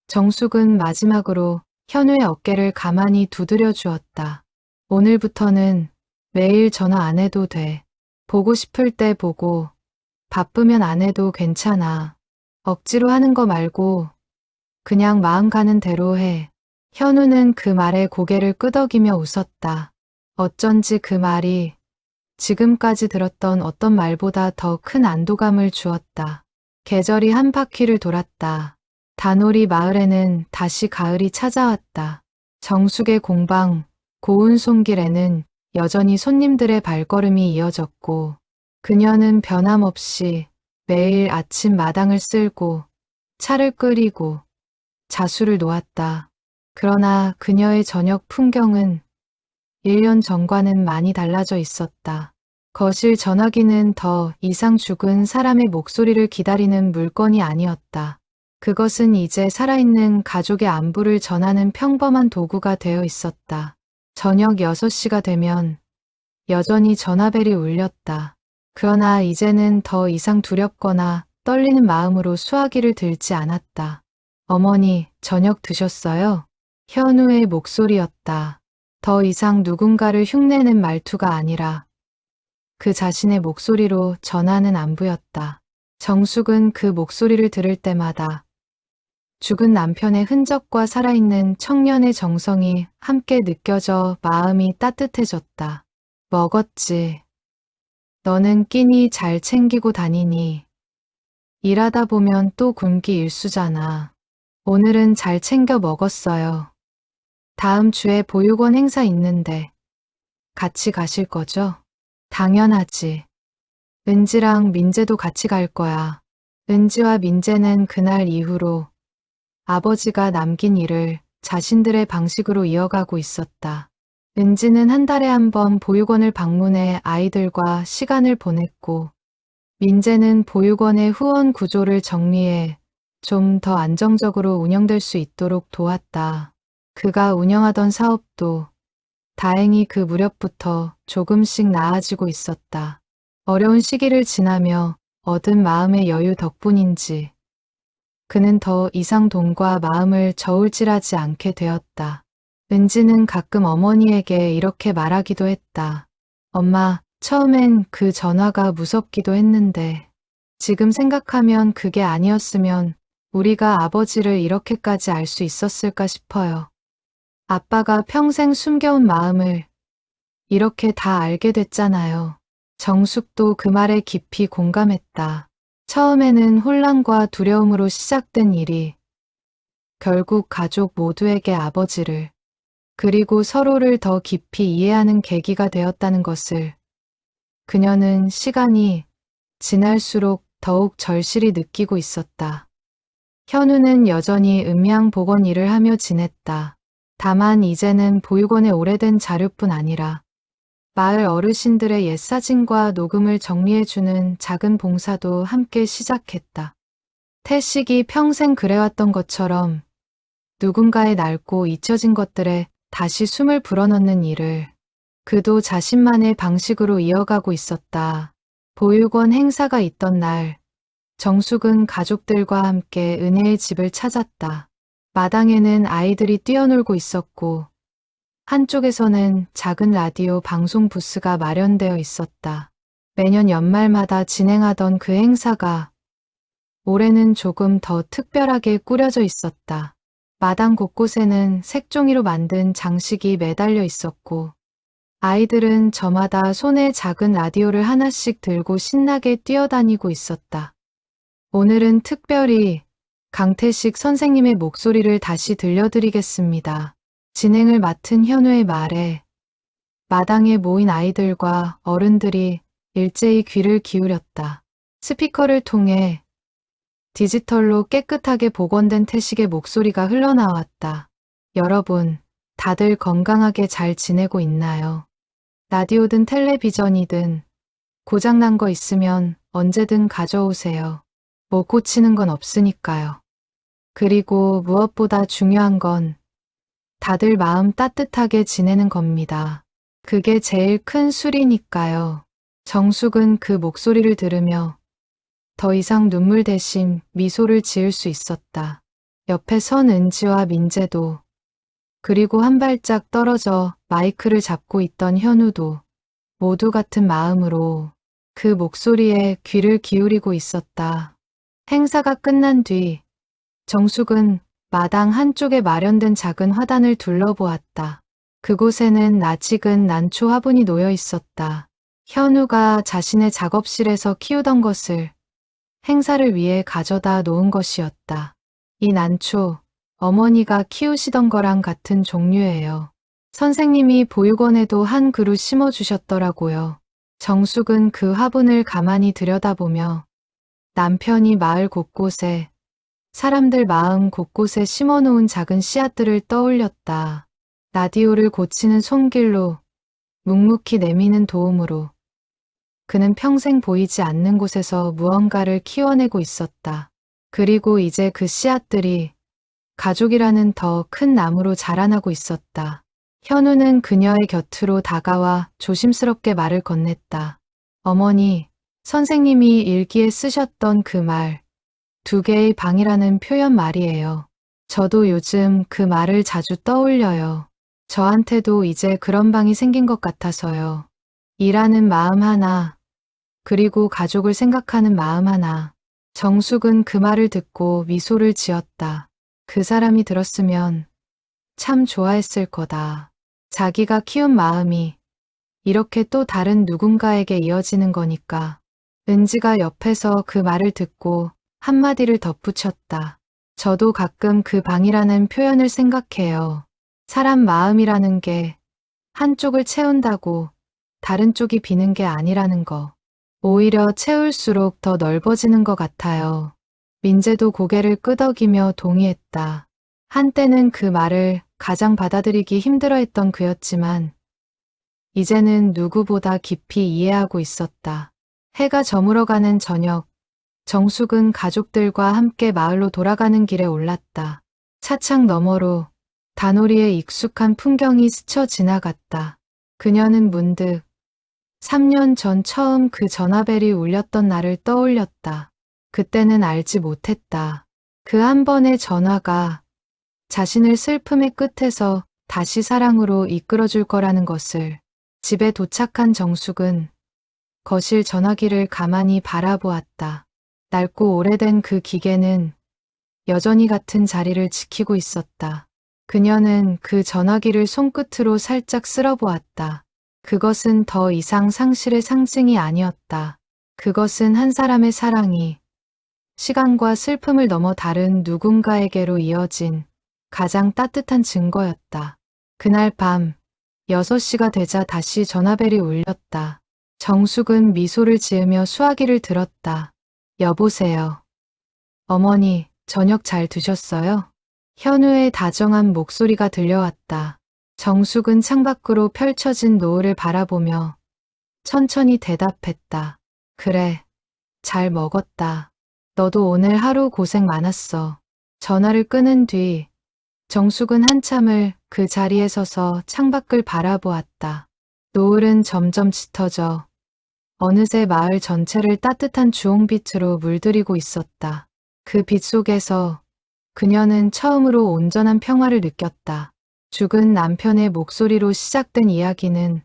정숙은 마지막으로 현우의 어깨를 가만히 두드려 주었다. 오늘부터는 매일 전화 안 해도 돼. 보고 싶을 때 보고 바쁘면 안 해도 괜찮아. 억지로 하는 거 말고 그냥 마음 가는 대로 해. 현우는 그 말에 고개를 끄덕이며 웃었다. 어쩐지 그 말이 지금까지 들었던 어떤 말보다 더 큰 안도감을 주었다. 계절이 한 바퀴를 돌았다. 다놀이 마을에는 다시 가을이 찾아왔다. 정숙의 공방, 고운 손길에는 여전히 손님들의 발걸음이 이어졌고 그녀는 변함없이 매일 아침 마당을 쓸고 차를 끓이고 자수를 놓았다. 그러나 그녀의 저녁 풍경은 1년 전과는 많이 달라져 있었다. 거실 전화기는 더 이상 죽은 사람의 목소리를 기다리는 물건이 아니었다. 그것은 이제 살아있는 가족의 안부를 전하는 평범한 도구가 되어 있었다. 저녁 6시가 되면 여전히 전화벨이 울렸다. 그러나 이제는 더 이상 두렵거나 떨리는 마음으로 수화기를 들지 않았다. 어머니, 저녁 드셨어요? 현우의 목소리였다. 더 이상 누군가를 흉내낸 말투가 아니라 그 자신의 목소리로 전하는 안부였다. 정숙은 그 목소리를 들을 때마다 죽은 남편의 흔적과 살아있는 청년의 정성이 함께 느껴져 마음이 따뜻해졌다. 먹었지. 너는 끼니 잘 챙기고 다니니. 일하다 보면 또 굶기 일수잖아. 오늘은 잘 챙겨 먹었어요. 다음 주에 보육원 행사 있는데 같이 가실 거죠? 당연하지. 은지랑 민재도 같이 갈 거야. 은지와 민재는 그날 이후로 아버지가 남긴 일을 자신들의 방식으로 이어가고 있었다. 은지는 한 달에 한 번 보육원을 방문해 아이들과 시간을 보냈고, 민재는 보육원의 후원 구조를 정리해 좀 더 안정적으로 운영될 수 있도록 도왔다. 그가 운영하던 사업도 다행히 그 무렵부터 조금씩 나아지고 있었다. 어려운 시기를 지나며 얻은 마음의 여유 덕분인지 그는 더 이상 돈과 마음을 저울질하지 않게 되었다. 은지는 가끔 어머니에게 이렇게 말하기도 했다. 엄마, 처음엔 그 전화가 무섭기도 했는데 지금 생각하면 그게 아니었으면 우리가 아버지를 이렇게까지 알 수 있었을까 싶어요. 아빠가 평생 숨겨온 마음을 이렇게 다 알게 됐잖아요. 정숙도 그 말에 깊이 공감했다. 처음에는 혼란과 두려움으로 시작된 일이 결국 가족 모두에게 아버지를 그리고 서로를 더 깊이 이해하는 계기가 되었다는 것을 그녀는 시간이 지날수록 더욱 절실히 느끼고 있었다. 현우는 여전히 음양보건 일을 하며 지냈다. 다만 이제는 보육원의 오래된 자료뿐 아니라 마을 어르신들의 옛사진과 녹음을 정리해주는 작은 봉사도 함께 시작했다. 태식이 평생 그래왔던 것처럼 누군가의 낡고 잊혀진 것들에 다시 숨을 불어넣는 일을 그도 자신만의 방식으로 이어가고 있었다. 보육원 행사가 있던 날, 정숙은 가족들과 함께 은혜의 집을 찾았다. 마당에는 아이들이 뛰어놀고 있었고 한쪽에서는 작은 라디오 방송 부스가 마련되어 있었다. 매년 연말마다 진행하던 그 행사가 올해는 조금 더 특별하게 꾸려져 있었다. 마당 곳곳에는 색종이로 만든 장식이 매달려 있었고 아이들은 저마다 손에 작은 라디오를 하나씩 들고 신나게 뛰어다니고 있었다. 오늘은 특별히 강태식 선생님의 목소리를 다시 들려드리겠습니다. 진행을 맡은 현우의 말에 마당에 모인 아이들과 어른들이 일제히 귀를 기울였다. 스피커를 통해 디지털로 깨끗하게 복원된 태식의 목소리가 흘러나왔다. 여러분, 다들 건강하게 잘 지내고 있나요? 라디오든 텔레비전이든 고장난 거 있으면 언제든 가져오세요. 못 고치는 건 없으니까요. 그리고 무엇보다 중요한 건 다들 마음 따뜻하게 지내는 겁니다. 그게 제일 큰 수리니까요. 정숙은 그 목소리를 들으며 더 이상 눈물 대신 미소를 지을 수 있었다. 옆에 선 은지와 민재도 그리고 한 발짝 떨어져 마이크를 잡고 있던 현우도 모두 같은 마음으로 그 목소리에 귀를 기울이고 있었다. 행사가 끝난 뒤 정숙은 마당 한쪽에 마련된 작은 화단을 둘러보았다. 그곳에는 낯익은 난초 화분이 놓여 있었다. 현우가 자신의 작업실에서 키우던 것을 행사를 위해 가져다 놓은 것이었다. 이 난초, 어머니가 키우시던 거랑 같은 종류예요. 선생님이 보육원에도 한 그루 심어주셨더라고요. 정숙은 그 화분을 가만히 들여다보며 남편이 마을 곳곳에 사람들 마음 곳곳에 심어놓은 작은 씨앗들을 떠올렸다. 라디오를 고치는 손길로 묵묵히 내미는 도움으로 그는 평생 보이지 않는 곳에서 무언가를 키워내고 있었다. 그리고 이제 그 씨앗들이 가족이라는 더 큰 나무로 자라나고 있었다. 현우는 그녀의 곁으로 다가와 조심스럽게 말을 건넸다. 어머니, 선생님이 일기에 쓰셨던 그 말, 두 개의 방이라는 표현 말이에요. 저도 요즘 그 말을 자주 떠올려요. 저한테도 이제 그런 방이 생긴 것 같아서요. 일하는 마음 하나, 그리고 가족을 생각하는 마음 하나. 정숙은 그 말을 듣고 미소를 지었다. 그 사람이 들었으면 참 좋아했을 거다. 자기가 키운 마음이 이렇게 또 다른 누군가에게 이어지는 거니까. 은지가 옆에서 그 말을 듣고 한마디를 덧붙였다. 저도 가끔 그 방이라는 표현을 생각해요. 사람 마음이라는 게 한쪽을 채운다고 다른 쪽이 비는 게 아니라는 거. 오히려 채울수록 더 넓어지는 것 같아요. 민재도 고개를 끄덕이며 동의했다. 한때는 그 말을 가장 받아들이기 힘들어했던 그였지만 이제는 누구보다 깊이 이해하고 있었다. 해가 저물어가는 저녁, 정숙은 가족들과 함께 마을로 돌아가는 길에 올랐다. 차창 너머로 다놀이의 익숙한 풍경이 스쳐 지나갔다. 그녀는 문득 3년 전 처음 그 전화벨이 울렸던 날을 떠올렸다. 그때는 알지 못했다. 그 한 번의 전화가 자신을 슬픔의 끝에서 다시 사랑으로 이끌어줄 거라는 것을. 집에 도착한 정숙은 거실 전화기를 가만히 바라보았다. 낡고 오래된 그 기계는 여전히 같은 자리를 지키고 있었다. 그녀는 그 전화기를 손끝으로 살짝 쓸어보았다. 그것은 더 이상 상실의 상징이 아니었다. 그것은 한 사람의 사랑이 시간과 슬픔을 넘어 다른 누군가에게로 이어진 가장 따뜻한 증거였다. 그날 밤 6시가 되자 다시 전화벨이 울렸다. 정숙은 미소를 지으며 수화기를 들었다. 여보세요. 어머니, 저녁 잘 드셨어요? 현우의 다정한 목소리가 들려왔다. 정숙은 창밖으로 펼쳐진 노을을 바라보며 천천히 대답했다. 그래, 잘 먹었다. 너도 오늘 하루 고생 많았어. 전화를 끊은 뒤 정숙은 한참을 그 자리에 서서 창밖을 바라보았다. 노을은 점점 짙어져 어느새 마을 전체를 따뜻한 주홍빛으로 물들이고 있었다. 그 빛 속에서 그녀는 처음으로 온전한 평화를 느꼈다. 죽은 남편의 목소리로 시작된 이야기는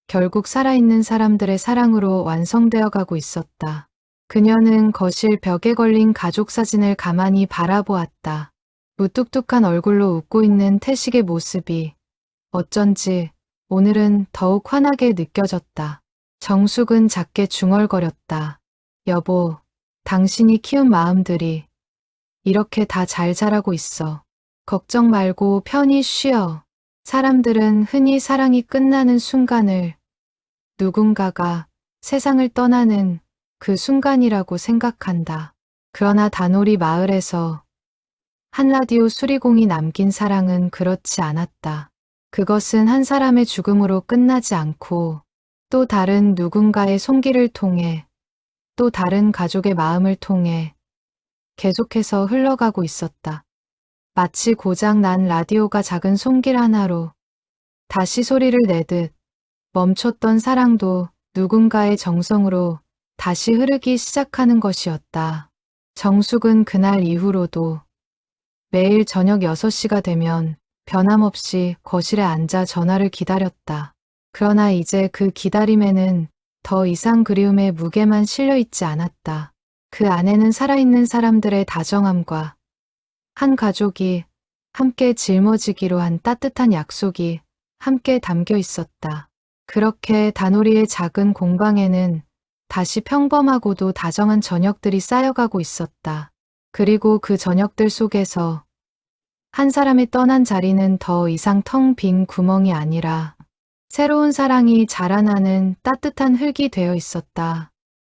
결국 살아있는 사람들의 사랑으로 완성되어 가고 있었다. 그녀는 거실 벽에 걸린 가족 사진을 가만히 바라보았다. 무뚝뚝한 얼굴로 웃고 있는 태식의 모습이 어쩐지 오늘은 더욱 환하게 느껴졌다. 정숙은 작게 중얼거렸다. 여보, 당신이 키운 마음들이 이렇게 다 잘 자라고 있어. 걱정 말고 편히 쉬어. 사람들은 흔히 사랑이 끝나는 순간을 누군가가 세상을 떠나는 그 순간이라고 생각한다. 그러나 다놀이 마을에서 한 라디오 수리공이 남긴 사랑은 그렇지 않았다. 그것은 한 사람의 죽음으로 끝나지 않고 또 다른 누군가의 손길을 통해 또 다른 가족의 마음을 통해 계속해서 흘러가고 있었다. 마치 고장 난 라디오가 작은 손길 하나로 다시 소리를 내듯 멈췄던 사랑도 누군가의 정성으로 다시 흐르기 시작하는 것이었다. 정숙은 그날 이후로도 매일 저녁 6시가 되면 변함없이 거실에 앉아 전화를 기다렸다. 그러나 이제 그 기다림에는 더 이상 그리움의 무게만 실려 있지 않았다. 그 안에는 살아있는 사람들의 다정함과 한 가족이 함께 짊어지기로 한 따뜻한 약속이 함께 담겨 있었다. 그렇게 다놀이의 작은 공방에는 다시 평범하고도 다정한 저녁들이 쌓여가고 있었다. 그리고 그 저녁들 속에서 한 사람이 떠난 자리는 더 이상 텅 빈 구멍이 아니라 새로운 사랑이 자라나는 따뜻한 흙이 되어 있었다.